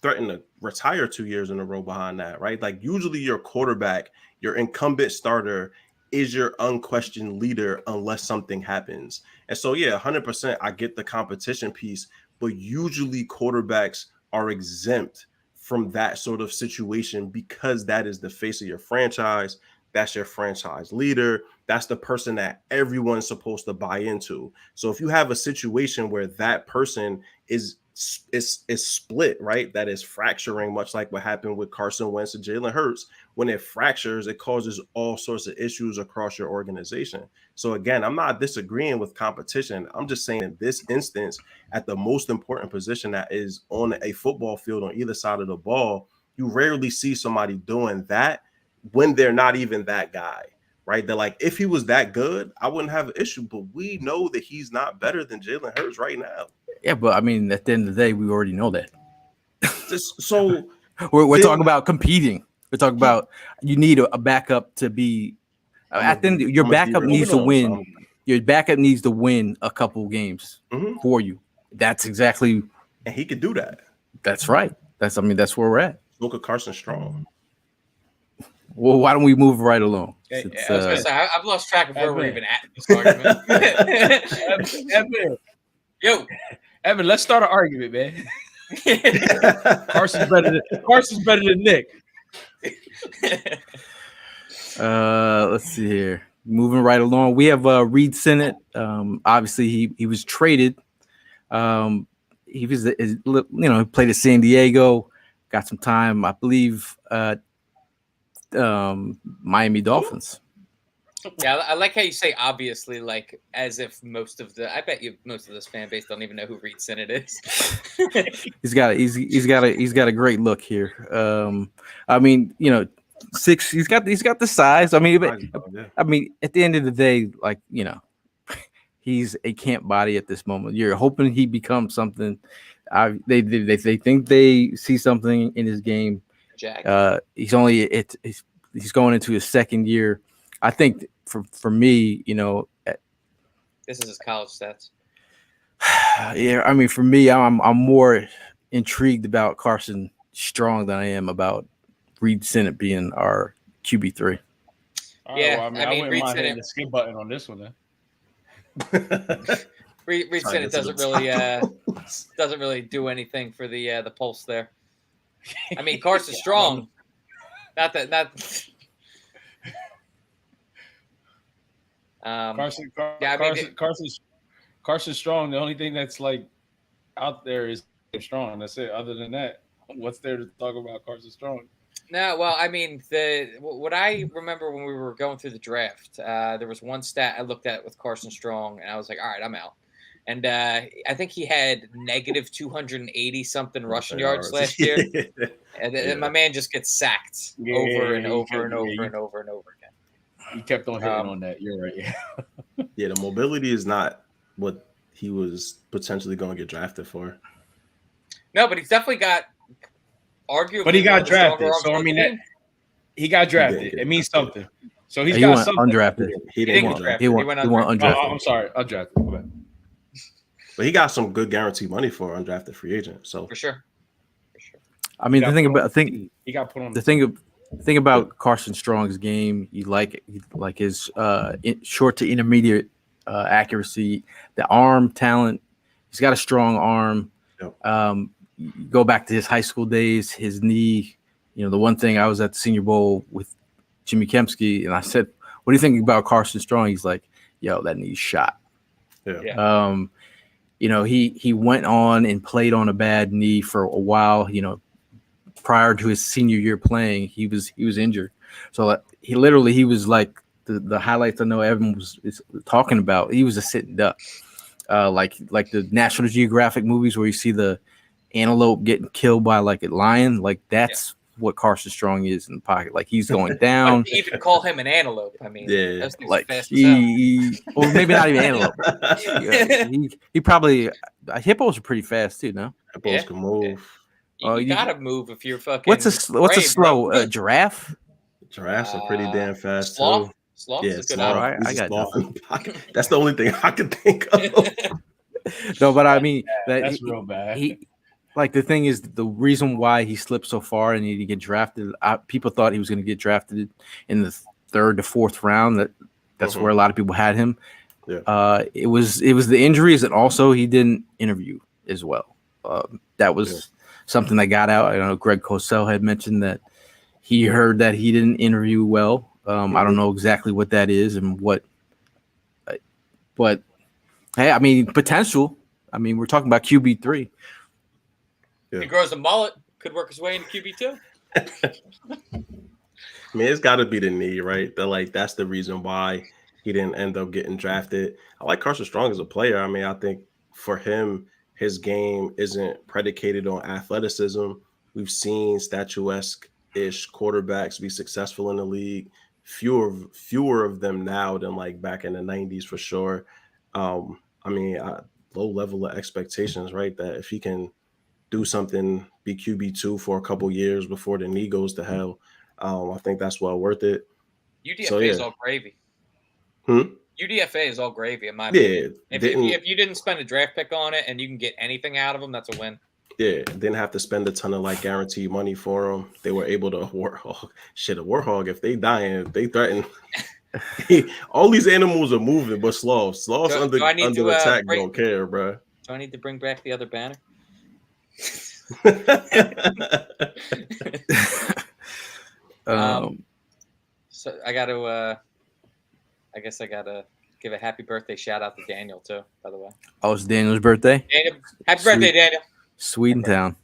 threatened to retire 2 years in a row behind that, right? Like usually your quarterback, your incumbent starter is your unquestioned leader unless something happens. And so, yeah, 100%, I get the competition piece, but usually quarterbacks are exempt from that sort of situation because that is the face of your franchise. That's your franchise leader. That's the person that everyone's supposed to buy into. So if you have a situation where that person is split, right? That is fracturing, much like what happened with Carson Wentz and Jalen Hurts. When it fractures, it causes all sorts of issues across your organization. So again, I'm not disagreeing with competition. I'm just saying in this instance, at the most important position that is on a football field on either side of the ball, you rarely see somebody doing that when they're not even that guy, right? They're like, if he was that good, I wouldn't have an issue. But we know that he's not better than Jalen Hurts right now. Yeah, but I mean, at the end of the day, we already know that. So we're talking about competing. We're talking about you need a backup to be. At the end, your backup needs to win. Your backup needs to win a couple games for you. That's exactly. And he could do that. That's right. That's where we're at. Look at Carson Strong. Well, why don't we move right along? I was gonna say, I've lost track of where we're even at in this argument. Yo, Evan, let's start an argument, man. Carson's better than Nick. Let's see here. Moving right along, we have Reed Sennett. Obviously, he was traded. He was, he played at San Diego, got some time, I believe. Miami Dolphins. Yeah, I like how you say obviously, like as if I bet you most of this fan base don't even know who Reed Sennett is. he's got a great look here. I mean, he's got the size. I mean, at the end of the day, like, he's a camp body at this moment. You're hoping he becomes something. They think they see something in his game. He's going into his second year. I think for me, this is his college stats. Yeah, I mean, for me, I'm more intrigued about Carson Strong than I am about Reed Sennett being our QB3. Yeah, I wouldn't mind hitting the skip button on this one then. Reed Sennett doesn't really do anything for the pulse there. I mean, Carson Strong, Carson Strong. The only thing that's like out there is Strong. That's it. Other than that, what's there to talk about Carson Strong? No, well, I mean, what I remember when we were going through the draft, there was one stat I looked at with Carson Strong, and I was like, all right, I'm out. And I think he had negative 280 something rushing yards last year. And my man just gets sacked over and over and over and over and over again. He kept on hitting on that. You're right. Yeah. Yeah, the mobility is not what he was potentially going to get drafted for. No, but he's definitely got arguably. But he got drafted. So I mean, he got drafted. It means something. So he's got something. Undrafted. He didn't get drafted. He went undrafted. Oh, I'm sorry, undrafted. But he got some good guaranteed money for an undrafted free agent. So for sure. I mean, he got put on the thing about Carson Strong's game. You like his short to intermediate accuracy, the arm talent. He's got a strong arm. Yep. You go back to his high school days, his knee. You know, the one thing, I was at the Senior Bowl with Jimmy Kempski, and I said, "What do you think about Carson Strong?" He's like, "Yo, that knee's shot." Yeah. You know, he went on and played on a bad knee for a while. You know, prior to his senior year playing, he was injured. So he was like the highlights I know Evan was talking about. He was a sitting duck, like the National Geographic movies where you see the antelope getting killed by like a lion. Like that's what Carson Strong is in the pocket. Like he's going down. You even call him an antelope. I mean, like or maybe not even antelope. He probably hippos are pretty fast too. No, hippos can move. You gotta move if you're fucking. What's a slow giraffe? Giraffes are pretty damn fast sloth? too. Sloth Yeah, is a good sloth. I got sloth in the pocket. That's the only thing I can think of. No, but I mean that's real bad. Like the thing is, the reason why he slipped so far and he didn't get drafted, people thought he was going to get drafted in the 3rd to 4th round. That's where a lot of people had him. Yeah. It was the injuries, and also he didn't interview as well. That was something that got out. I know Greg Cosell had mentioned that he heard that he didn't interview well. I don't know exactly what that is and what, but hey, I mean, potential. I mean, we're talking about QB3. If he grows a mullet, could work his way into QB2. I mean, it's got to be the knee, right? That's the reason why he didn't end up getting drafted. I like Carson Strong as a player. I mean, I think for him, his game isn't predicated on athleticism. We've seen statuesque-ish quarterbacks be successful in the league. Fewer of them now than like back in the 90s for sure. I mean, low level of expectations, right? That if he can do something, be QB2 for a couple years before the knee goes to hell, I think that's well worth it. UDFA is all gravy. UDFA is all gravy in my opinion. If you didn't spend a draft pick on it and you can get anything out of them, that's a win. Yeah, didn't have to spend a ton of like guaranteed money for them. They were able to a warthog. If they dying, if they threaten. All these animals are moving, but sloths under attack don't care, bro. Do I need to bring back the other banner? So I got to. I guess I gotta give a happy birthday shout out to Daniel too. By the way. Oh, it's Daniel's birthday. Daniel, happy birthday, Daniel. Swedentown.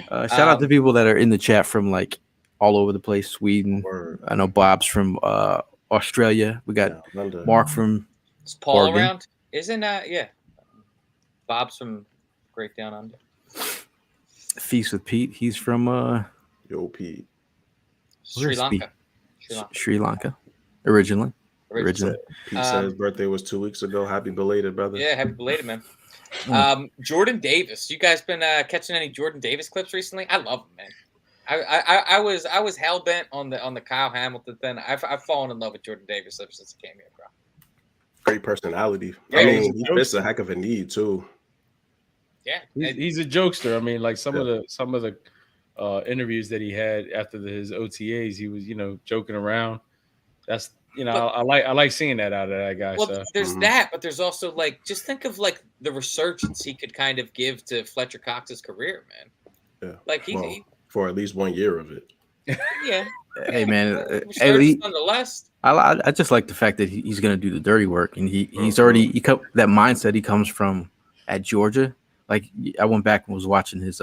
Shout out to people that are in the chat from like all over the place. Sweden. I know Bob's from Australia. We got Mark from. Is Paul Oregon. Around? Isn't Bob's from Great Down Under. Feast with Pete. He's from Yo, Pete. Sri Lanka. Sri Lanka. Originally. Pete said his birthday was 2 weeks ago. Happy belated, brother. Yeah, happy belated, man. Jordan Davis. You guys been catching any Jordan Davis clips recently? I love him, man. I was hell bent on the Kyle Hamilton thing. I've fallen in love with Jordan Davis ever since he came here, bro. Great personality. I mean, he fits a heck of a need too. Yeah, he's a jokester. I mean, like some of the interviews that he had after his OTAs, he was joking around. That's I like seeing that out of that guy. Well, there's that, but there's also like just think of like the resurgence he could kind of give to Fletcher Cox's career, man. Yeah, like he for at least 1 year of it. Yeah. Hey man, nonetheless. I just like the fact that he's going to do the dirty work, and he's already that mindset he comes from at Georgia. Like I went back and was watching his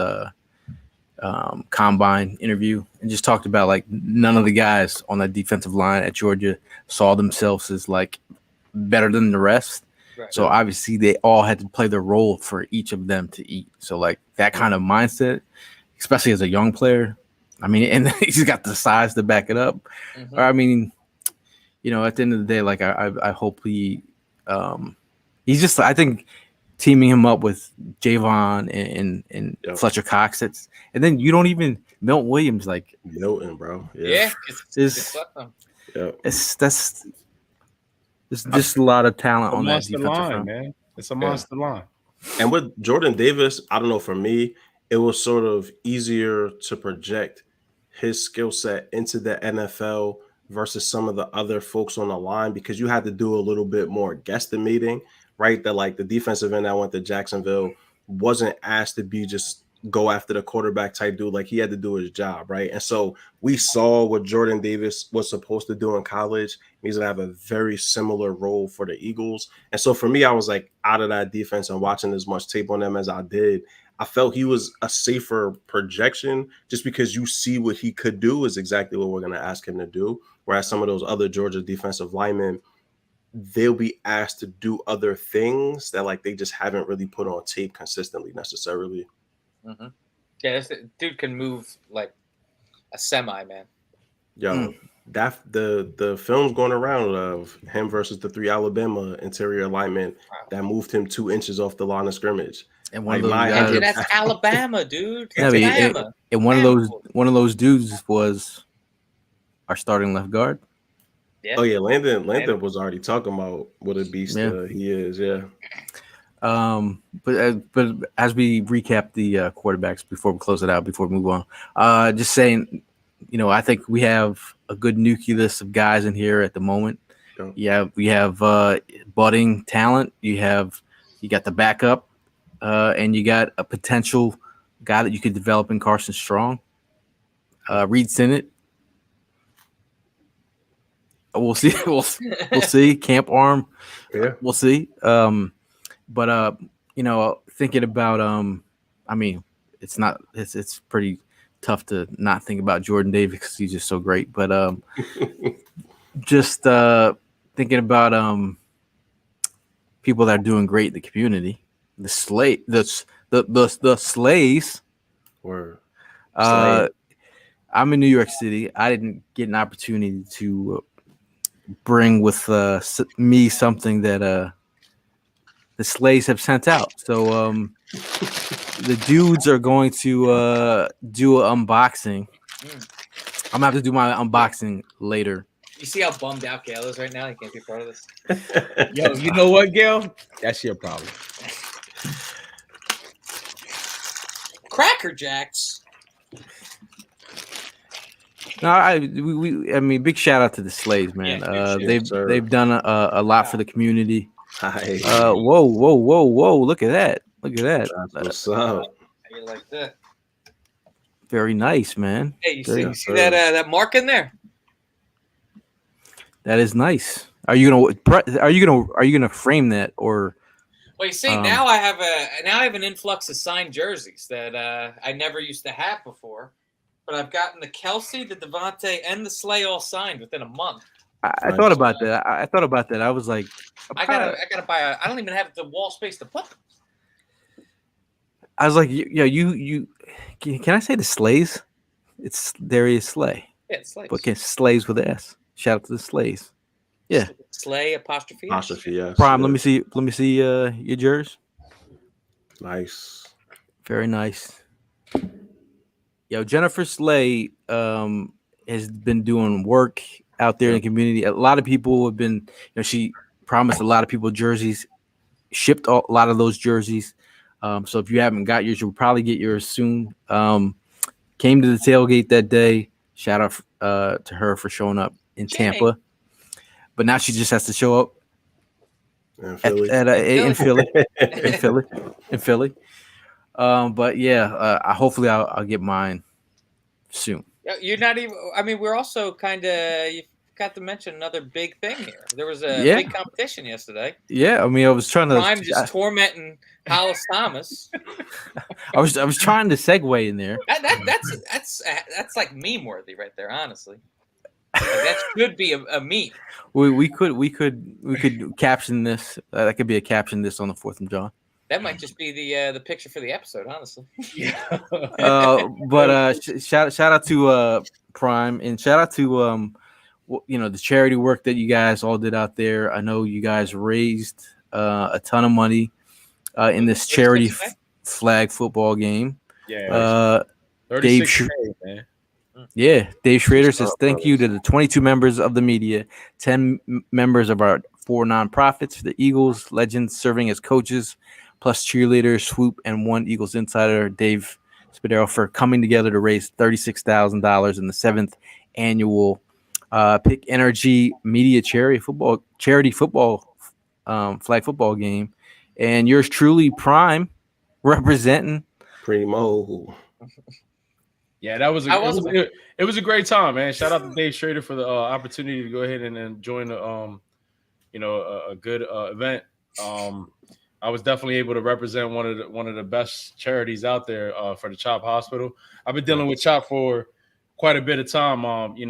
combine interview and just talked about like none of the guys on that defensive line at Georgia saw themselves as like better than the rest. Right. So obviously they all had to play their role for each of them to eat. So like that kind of mindset, especially as a young player. I mean, and he's got the size to back it up. Mhm. Or I mean, you know, at the end of the day, like I hope he's just, I think teaming him up with Javon and Fletcher Cox, and then you don't even Milton Williams, like Milton, bro. Yeah. there's just a lot of talent on that monster defensive line, front. man. It's a monster line. And with Jordan Davis, I don't know, for me, it was sort of easier to project his skill set into the NFL versus some of the other folks on the line because you had to do a little bit more guesstimating, right? That like the defensive end that went to Jacksonville wasn't asked to be just go after the quarterback type dude. Like he had to do his job, right? And so we saw what Jordan Davis was supposed to do in college. He's gonna have a very similar role for the Eagles. And so for me, I was like out of that defense and watching as much tape on them as I did. I felt he was a safer projection just because you see what he could do is exactly what we're going to ask him to do. Whereas some of those other Georgia defensive linemen, they'll be asked to do other things that like they just haven't really put on tape consistently necessarily. Mm-hmm. Yeah, this dude can move like a semi, man. Yo, that the film's going around of him versus the 3 Alabama interior linemen that moved him 2 inches off the line of scrimmage. And one Like, of those my guys, Dude, that's Alabama, dude. Yeah, That's but Alabama. and one of those dudes was our starting left guard. Yeah. Oh yeah, Landon was already talking about what a beast he is. Yeah. But as we recap the quarterbacks before we close it out, before we move on, just saying, you know, I think we have a good nucleus of guys in here at the moment. Yeah, we have budding talent. You got the backup, and you got a potential guy that you could develop in Carson Strong. Reed Sinnett. We'll see. We'll see. Camp Arm. Yeah. We'll see. But you know, thinking about I mean, it's pretty tough to not think about Jordan Davis because he's just so great. But just thinking about people that are doing great in the community, the Slays. Word. I'm in New York City. I didn't get an opportunity to bring with me something that the Slays have sent out. So the dudes are going to do an unboxing. I'm gonna have to do my unboxing later. You see how bummed out Gail is right now? He can't be part of this. Yo, you know what, Gail? That's your problem. Cracker Jacks. No, I mean, big shout out to the Slays, man. Yeah, they've done a lot for the community. Hi. Whoa! Look at that! That's what's up. How you like that? Very nice, man. Hey, you see that mark in there? That is nice. Are you gonna frame that or? Well, you see, now I have an influx of signed jerseys that I never used to have before, but I've gotten the Kelsey, the Devontae, and the Slay all signed within a month. I thought about that. I thought about that. I was like, I gotta buy I don't even have the wall space to put them. I was like, yeah, you can I say the Slays? It's Darius Slay. Yeah, it's Slays. But Slays with an S. Shout out to the Slays. Yeah. Slay apostrophe. Yes. Prime, let me see your jerseys. Nice. Very nice. Yo, Jennifer Slay has been doing work out there in the community. A lot of people have been, she promised a lot of people jerseys, shipped a lot of those jerseys. So if you haven't got yours, you'll probably get yours soon. Came to the tailgate that day. Shout out to her for showing up in Tampa. But now she just has to show up in Philly. But yeah, hopefully I'll get mine soon. You're not even. I mean, we're also kind of. forgot to mention another big thing here. There was a Yeah. big competition yesterday. Yeah, I mean, I was trying to. Prime just tormenting Hollis Thomas. I was trying to segue in there. That's like meme worthy right there, honestly. Like, that should be a meme. We could caption this. That could be a caption this on the 4th and John. That might just be the picture for the episode, honestly. Yeah. But shout out to Prime, and shout out to the charity work that you guys all did out there. I know you guys raised a ton of money in this charity flag football game. Yeah. Dave, man. Yeah, Dave Schrader says thank you to the 22 members of the media, 10 members of our 4 nonprofits, the Eagles legends serving as coaches, plus cheerleaders, Swoop, and 1 Eagles insider, Dave Spadero, for coming together to raise $36,000 in the 7th annual Pick Energy Media Charity Football flag football game. And yours truly, Prime, representing Primo. Yeah, that was it was a great time, man. Shout out to Dave Schrader for the opportunity to go ahead and join the a good event. I was definitely able to represent one of the best charities out there for the CHOP Hospital. I've been dealing with CHOP for quite a bit of time.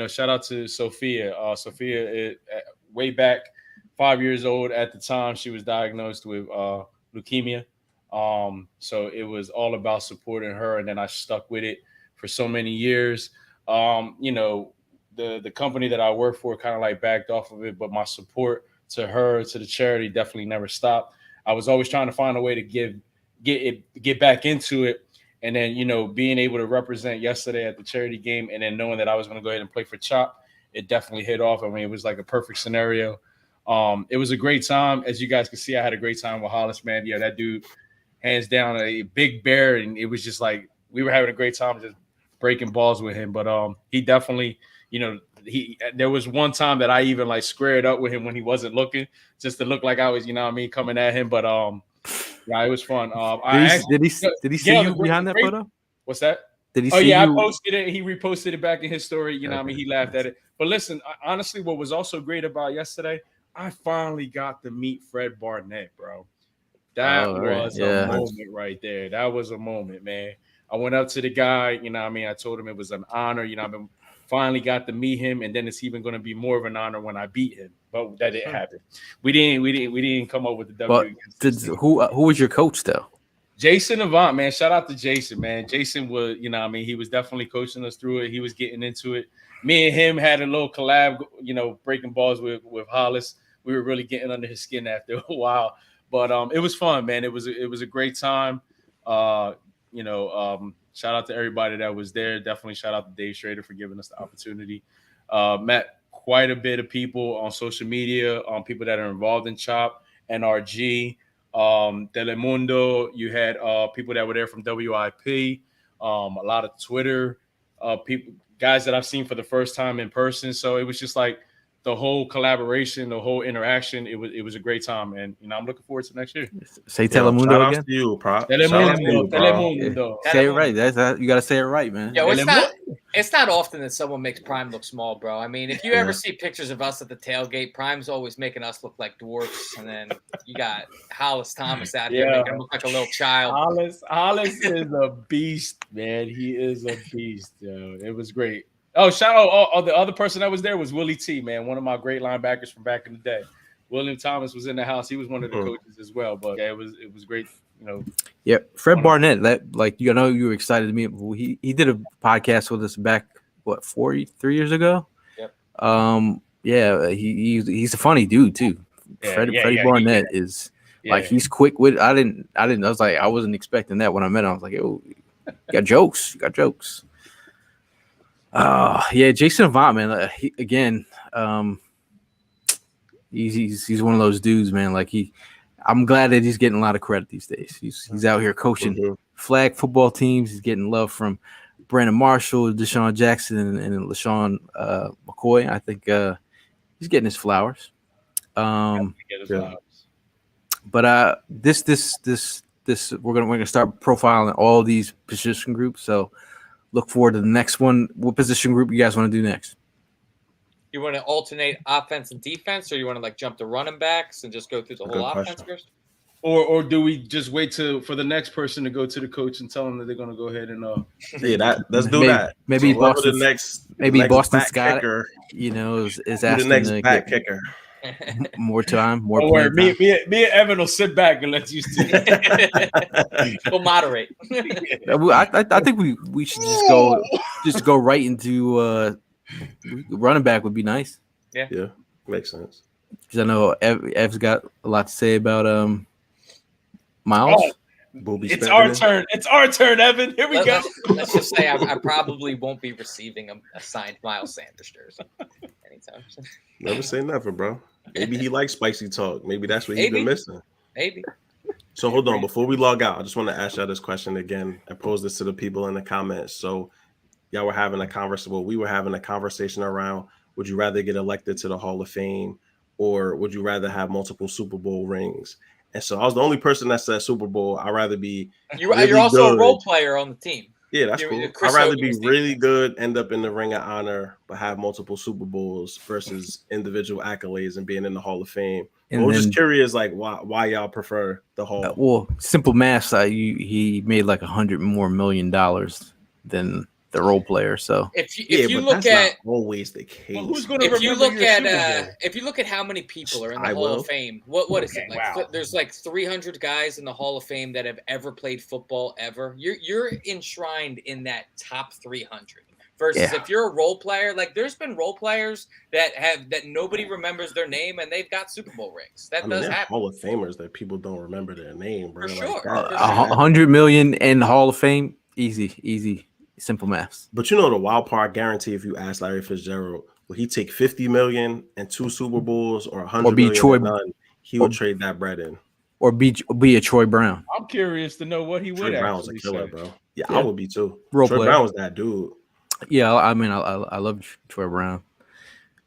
Shout out to Sophia. Sophia, way back 5 years old at the time, she was diagnosed with leukemia. So it was all about supporting her, and then I stuck with it for so many years. The company that I work for kind of like backed off of it, but my support to her, to the charity, definitely never stopped. I was always trying to find a way to get back into it. And then, being able to represent yesterday at the charity game, and then knowing that I was going to go ahead and play for CHOP, it definitely hit off. I mean, it was like a perfect scenario. It was a great time. As you guys can see, I had a great time with Hollis, man. Yeah, that dude, hands down, a big bear. And it was just like, we were having a great time just breaking balls with him. But he definitely, there was one time that I even like squared up with him when he wasn't looking, just to look like I was, coming at him. But yeah, it was fun. Did he see you behind that photo? What's that? Did he see you? I posted it. He reposted it back in his story. He laughed at it. But listen, honestly, what was also great about yesterday, I finally got to meet Fred Barnett, bro. That was a moment right there. That was a moment, man. I went up to the guy, I told him it was an honor. I've been finally got to meet him, and then it's even going to be more of an honor when I beat him. But that didn't happen. We didn't come up with the W. Who was your coach though? Jason Avant, man. Shout out to Jason, man. Jason was, he was definitely coaching us through it. He was getting into it. Me and him had a little collab, breaking balls with Hollis. We were really getting under his skin after a while. But it was fun, man. It was a great time. Shout out to everybody that was there. Definitely shout out to Dave Schrader for giving us the opportunity. Met quite a bit of people on social media, people that are involved in CHOP, NRG, Telemundo. You had people that were there from WIP, a lot of Twitter people, guys that I've seen for the first time in person. So it was just like the whole collaboration, the whole interaction. It was a great time, and I'm looking forward to next year. Say Telemundo again. To you, Prop. Telemundo. Say it right. You got to say it right, man. Yo, it's not often that someone makes Prime look small, bro. I mean, if you ever see pictures of us at the tailgate, Prime's always making us look like dwarfs, and then you got Hollis Thomas out here making him look like a little child. Hollis is a beast, man. He is a beast. Yo. It was great. Oh, shout out! The other person that was there was Willie T, man, one of my great linebackers from back in the day. William Thomas was in the house; he was one of the coaches as well. But yeah, it was great, Yeah, Fred Barnett. That you were excited to meet him. He did a podcast with us back 3 years ago. Yep. Yeah, he's a funny dude too. Freddie Barnett is he's quick with. I wasn't expecting that when I met him. I was like, oh, you got jokes. Jason Avant, man. He's one of those dudes, man. I'm glad that he's getting a lot of credit these days. He's out here coaching flag football teams. He's getting love from Brandon Marshall, Deshaun Jackson, and LaShawn McCoy. I think he's getting his flowers. But this we're gonna start profiling all these position groups. So look forward to the next one. What position group you guys want to do next? You want to alternate offense and defense, or you want to like jump to running backs and just go through the whole offense first? Or do we just wait for the next person to go to the coach and tell them that they're going to go ahead and let's do that. Maybe so Boston's Boston's got kicker, is the asking next to back get kicker. more time, more Don't playing worry, time. me and Evan will sit back and let you see. We'll moderate. I think we should just go right into running back would be nice. Yeah, makes sense. Because I know Ev's got a lot to say about Miles. It's our turn. It's our turn, Evan. Here we go. Let's just say I probably won't be receiving a signed Miles Sanders jersey anytime soon. Never say never, bro. Maybe he likes spicy talk. Maybe that's what he's been missing. Maybe. So hold on. Before we log out, I just want to ask y'all this question again. I posed this to the people in the comments. So y'all were having a conversation. Well, we were having a conversation around, would you rather get elected to the Hall of Fame or would you rather have multiple Super Bowl rings? And so I was the only person that said Super Bowl. I'd rather be You're also a role player on the team. Yeah, that's cool. I'd rather be really good, end up in the Ring of Honor, but have multiple Super Bowls versus individual accolades and being in the Hall of Fame. I was just curious, like why y'all prefer the Hall? Well, simple math. He made like $100 million more than the role player. So if you look at not always the case. Well, who's going to if you look at how many people are in the Hall of Fame, what is it like? Wow. There's like 300 guys in the Hall of Fame that have ever played football ever. You're enshrined in that top 300. Versus if you're a role player, like there's been role players that nobody remembers their name and they've got Super Bowl rings. That does happen. Hall of Famers that people don't remember their name, bro. For sure. $100 million in the Hall of Fame, easy. Simple maths. But you know the wild part, I guarantee if you ask Larry Fitzgerald, will he take $50 million and 2 Super Bowls or $100 million and none, he would trade that bread in. Or be a Troy Brown. I'm curious to know what he would Troy Brown's a killer, bro. Yeah, I would be too. Troy Brown was that dude. Yeah, I mean I love Troy Brown.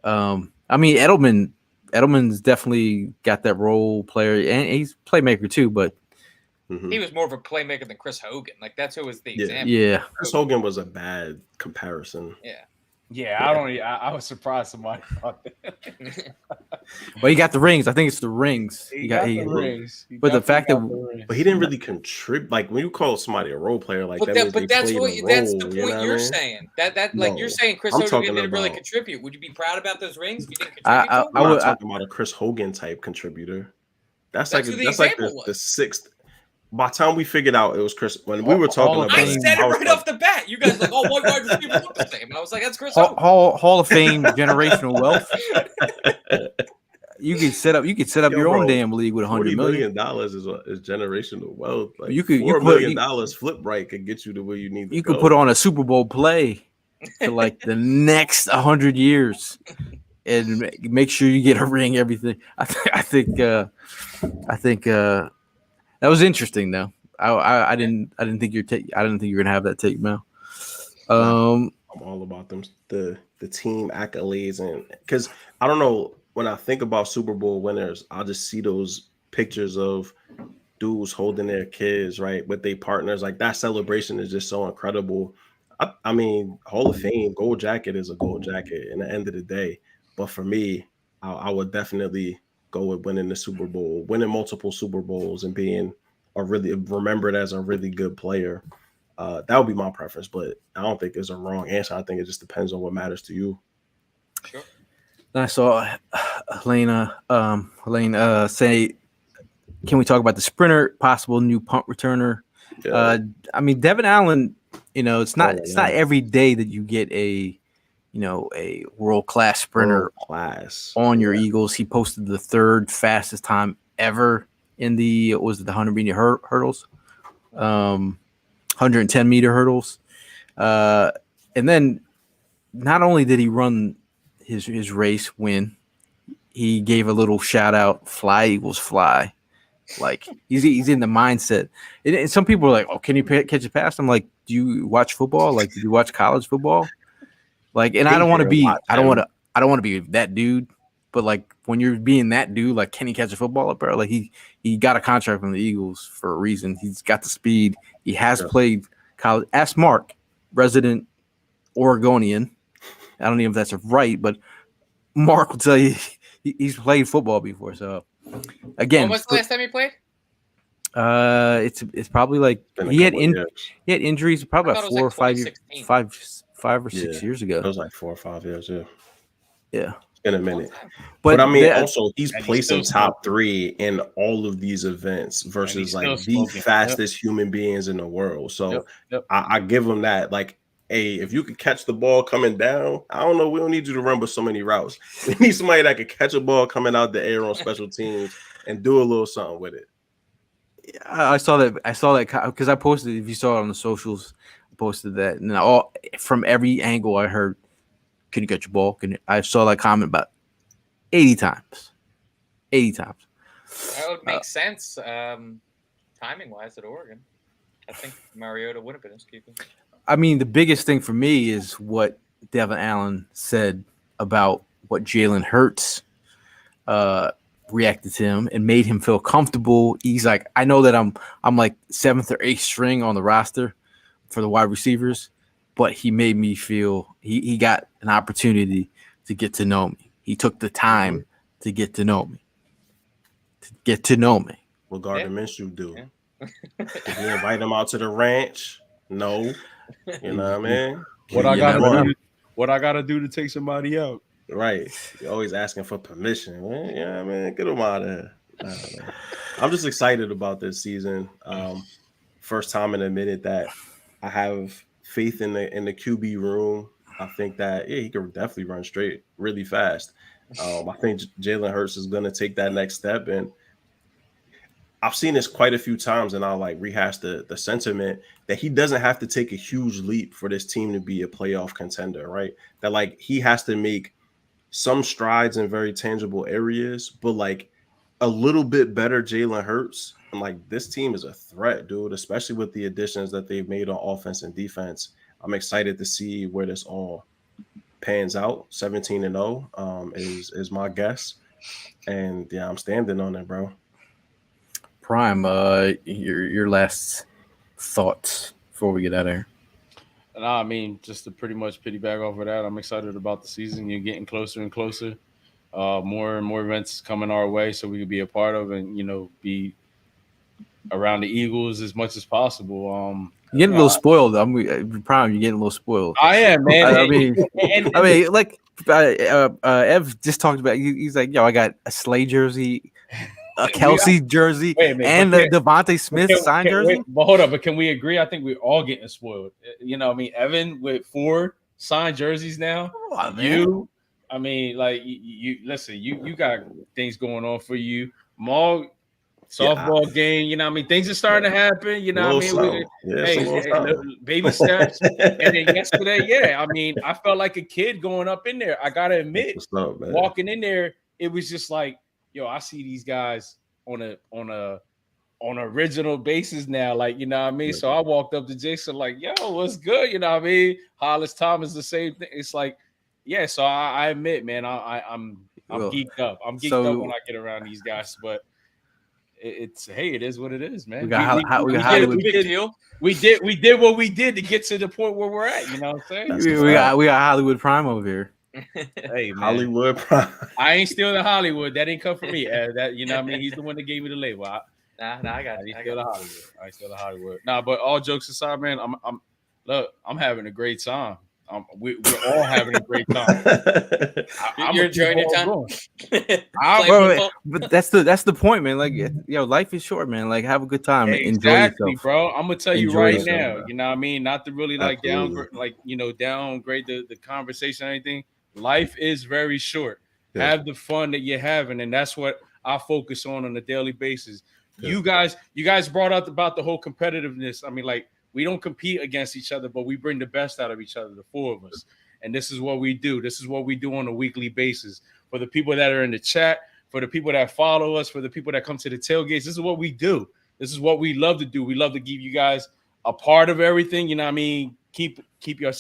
I mean Edelman's definitely got that role player and he's playmaker too, but he was more of a playmaker than Chris Hogan. Like that's who was the example. Yeah. Chris Hogan was a bad comparison. Yeah, I was surprised somebody thought that. Well, he got the rings. I think it's the rings. He got the rings. But the fact that he didn't really contribute. Like when you call somebody a role player, like that's the point you're saying. You're saying Chris Hogan didn't really contribute. Would you be proud about those rings if you didn't contribute? I'm not talking about a Chris Hogan type contributor. That's like the sixth. By the time we figured out it was Chris, when we were talking about I said it right off the bat. You guys like, oh, why do people look the same? I was like, that's Chris Hogan. Hall of Fame generational wealth. You could set up your own damn league with $100 million. $1 is generational wealth. Like $4 million flip right could get you to where you need to go. You could put on a Super Bowl play for like the next 100 years and make sure you get a ring. Everything. I think that was interesting, though. I didn't think you're gonna have that take, Mel. I'm all about them the team accolades, and because I don't know, when I think about Super Bowl winners, I'll just see those pictures of dudes holding their kids right with their partners. Like that celebration is just so incredible. I mean, Hall of Fame gold jacket is a gold jacket in the end of the day, but for me, I would definitely go with winning the Super Bowl, winning multiple Super Bowls, and being really remembered as a really good player. That would be my preference, but I don't think there's a wrong answer. I think it just depends on what matters to you. Sure. I saw Helene say, "Can we talk about the sprinter, possible new punt returner?" Yeah. I mean, Devin Allen. It's not every day that you get a world-class sprinter on your Eagles. He posted the 3rd fastest time ever in the 100-meter hurdles, 110-meter hurdles. And then not only did he run his race win, he gave a little shout out, "Fly Eagles fly." Like he's in the mindset. And some people are like, "Oh, can you catch a pass?" I'm like, "Do you watch football? Like, did you watch college football?" Like, and I don't want to be that dude, but like when you're being that dude, like, can he catch a football up there? Like he got a contract from the Eagles for a reason. He's got the speed. He has played college. Ask Mark, resident Oregonian. I don't know if that's right, but Mark will tell you he's played football before. So again, When was the last time you played? it's probably like Been a he had couple of years. injuries probably I thought about it was 4 like or 5 years, 2016. five or 6 years ago. It was like 4 or 5 years. Yeah, Yeah, it's been a Long minute. time. But I mean, that, also he's And he's placing still top 3 in all of these events versus still like the smoking. fastest human beings in the world. So Yep. I give him that. Like, hey, if you could catch the ball coming down, I don't know. We don't need you to run but so many routes. We need somebody that could catch a ball coming out the air on special teams and do a little something with it. I saw that because I posted. If you saw it on the socials, I posted that, and from every angle I heard, "Can you catch a ball?" I saw that comment about 80 times. 80 times. That would make sense, timing wise, at Oregon. I think Mariota would have been his keeper. I mean, the biggest thing for me is what Devin Allen said about what Jalen Hurts reacted to him and made him feel comfortable. He's like, I know that I'm like 7th or 8th string on the roster for the wide receivers, but he made me feel he got an opportunity to get to know me. He took the time to get to know me. What Gardner Minshew do? Did he invite him out to the ranch? No. You know what I mean? What I gotta do to take somebody out? Right. You're always asking for permission. Man. Yeah, man. Get him out of here. I'm just excited about this season. First time in a minute that I have faith in the QB room. I think that he can definitely run straight really fast. I think Jalen Hurts is going to take that next step, and I've seen this quite a few times, and I'll like rehash the sentiment that he doesn't have to take a huge leap for this team to be a playoff contender, right? That like he has to make some strides in very tangible areas, but like a little bit better Jalen Hurts. And like this team is a threat, dude, especially with the additions that they've made on offense and defense. I'm excited to see where this all pans out. 17-0 is my guess. And yeah, I'm standing on it, bro. Prime, your last thoughts before we get out of here. I mean, just to pretty much piggyback off of that, I'm excited about the season. You're getting closer and closer. More and more events coming our way, so we could be a part of and be around the Eagles as much as possible. You're getting a little spoiled. Prime. You're getting a little spoiled. I am, man. I mean, like Ev just talked about. He's like, yo, I got a Slay jersey, a Kelsey jersey, and the Devontae Smith signed jersey. But hold up, but can we agree? I think we're all getting spoiled. I mean, Evan with 4 signed jerseys now. I mean, like you listen, you got things going on for you. Maul, softball game, I mean, things are starting to happen. I mean, baby steps. And then yesterday, I mean, I felt like a kid going up in there. I gotta admit, walking in there, it was just like, yo, I see these guys on a original basis now, like, what I mean? So I walked up to Jason like, yo, what's good? What I mean? Hollis Thomas, the same thing. It's like, yeah, so I admit, man, I'm geeked up. I'm geeked up when I get around these guys, but it is what it is, man. We did what we did to get to the point where we're at. You know what I'm saying? We got Hollywood Prime over here. Hey, man. Hollywood Prime. I ain't stealing Hollywood. That ain't come from me. That what I mean? He's the one that gave me the label. I got it. I ain't stealing Hollywood. Nah, but all jokes aside, man, I'm having a great time. We're all having a great time. You're enjoying your time. But that's the point, man. Like, life is short, man. Like, have a good time and enjoy yourself, bro. I'm gonna tell you right now. You know what I mean? Not to really downgrade the conversation or anything. Life is very short. Yeah. Have the fun that you're having, and that's what I focus on a daily basis. Yeah. You guys brought up about the whole competitiveness. I mean, like, we don't compete against each other, but we bring the best out of each other, the 4 of us. And this is what we do. This is what we do on a weekly basis. For the people that are in the chat, for the people that follow us, for the people that come to the tailgates, this is what we do. This is what we love to do. We love to give you guys a part of everything. You know what I mean? Keep your,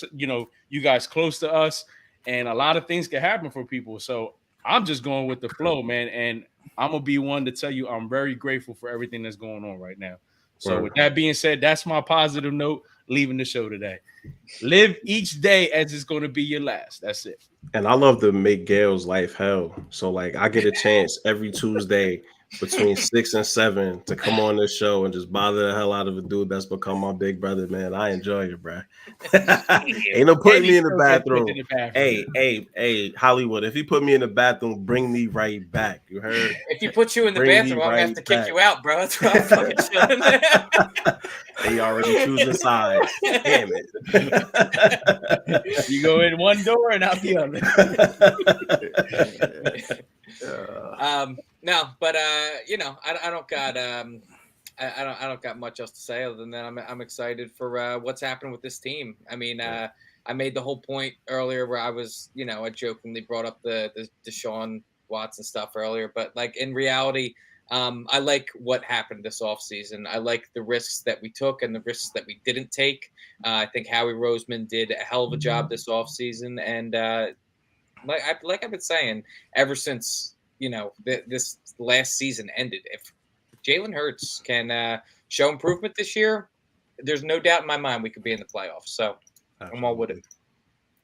you guys close to us. And a lot of things can happen for people. So I'm just going with the flow, man. And I'm going to be one to tell you I'm very grateful for everything that's going on right now. So with that being said, that's my positive note leaving the show today. Live each day as it's going to be your last. That's it. And I love to make Gail's life hell. So like I get a chance every Tuesday between 6 and 7 to come on this show and just bother the hell out of a dude that's become my big brother, man. I enjoy it, bro. Ain't no putting me in the bathroom. Hey, Hollywood, if he put me in the bathroom, bring me right back. You heard? If he puts you in the Bring bathroom, me I'm gonna have right to kick back. you out, bro. That's why I'm fucking chilling there. They already choosing sides. Damn it. You go in one door and out the other. No, but you know, I don't got I don't got much else to say other than that I'm excited for what's happened with this team. I mean, I made the whole point earlier where I was, you know, I jokingly brought up the Deshaun Watson stuff earlier, but like in reality, I like what happened this offseason. I like the risks that we took and the risks that we didn't take. I think Howie Roseman did a hell of a job this offseason, and like I've been saying ever since, you know, this last season ended, if Jalen Hurts can show improvement this year, there's no doubt in my mind we could be in the playoffs. So I'm all with it.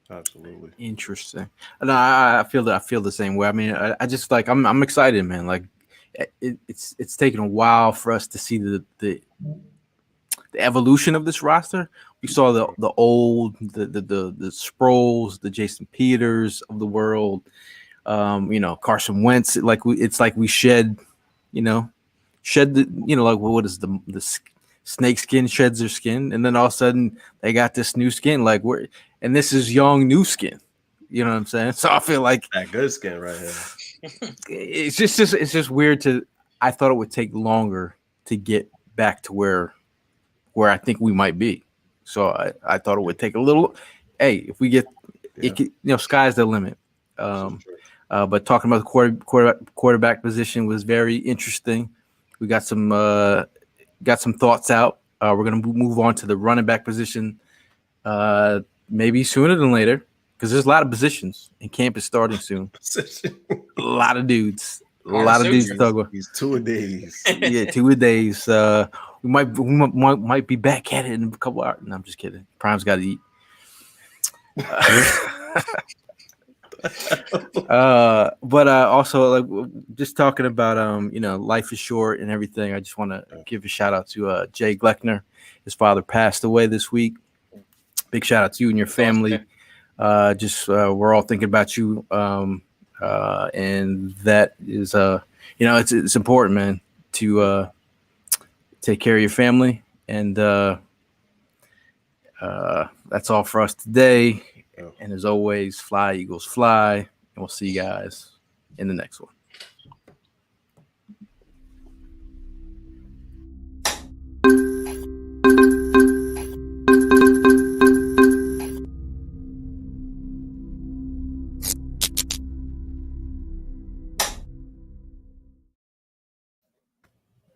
Absolutely. Interesting. No, I feel that. I feel the same way. I mean, I just like I'm excited, man. Like it's taken a while for us to see the evolution of this roster. We saw the Sproles, the Jason Peters of the world. You know, Carson Wentz. It's like we shed the, you know, like what is the snake skin sheds their skin, and then all of a sudden they got this new skin. Like and this is young new skin. You know what I'm saying? So I feel like that good skin right here. It's just weird I thought it would take longer to get back to where I think we might be. So I thought it would take a little. Hey, if we get it, you know, sky's the limit. But talking about the quarterback position was very interesting. We got some thoughts out. We're gonna move on to the running back position, maybe sooner than later, because there's a lot of positions and camp is starting soon. A lot of dudes. A lot of dudes to talk about. These 2 a days. Yeah, 2 a days. We might be back at it in a couple hours. No, I'm just kidding. Prime's got to eat. But also, like, just talking about you know, life is short and everything. I just want to give a shout out to Jay Gleckner. His father passed away this week. Big shout out to you and your family. We're all thinking about you. And that is you know, it's important, man, to take care of your family. And that's all for us today. And as always, fly, Eagles, fly. And we'll see you guys in the next one.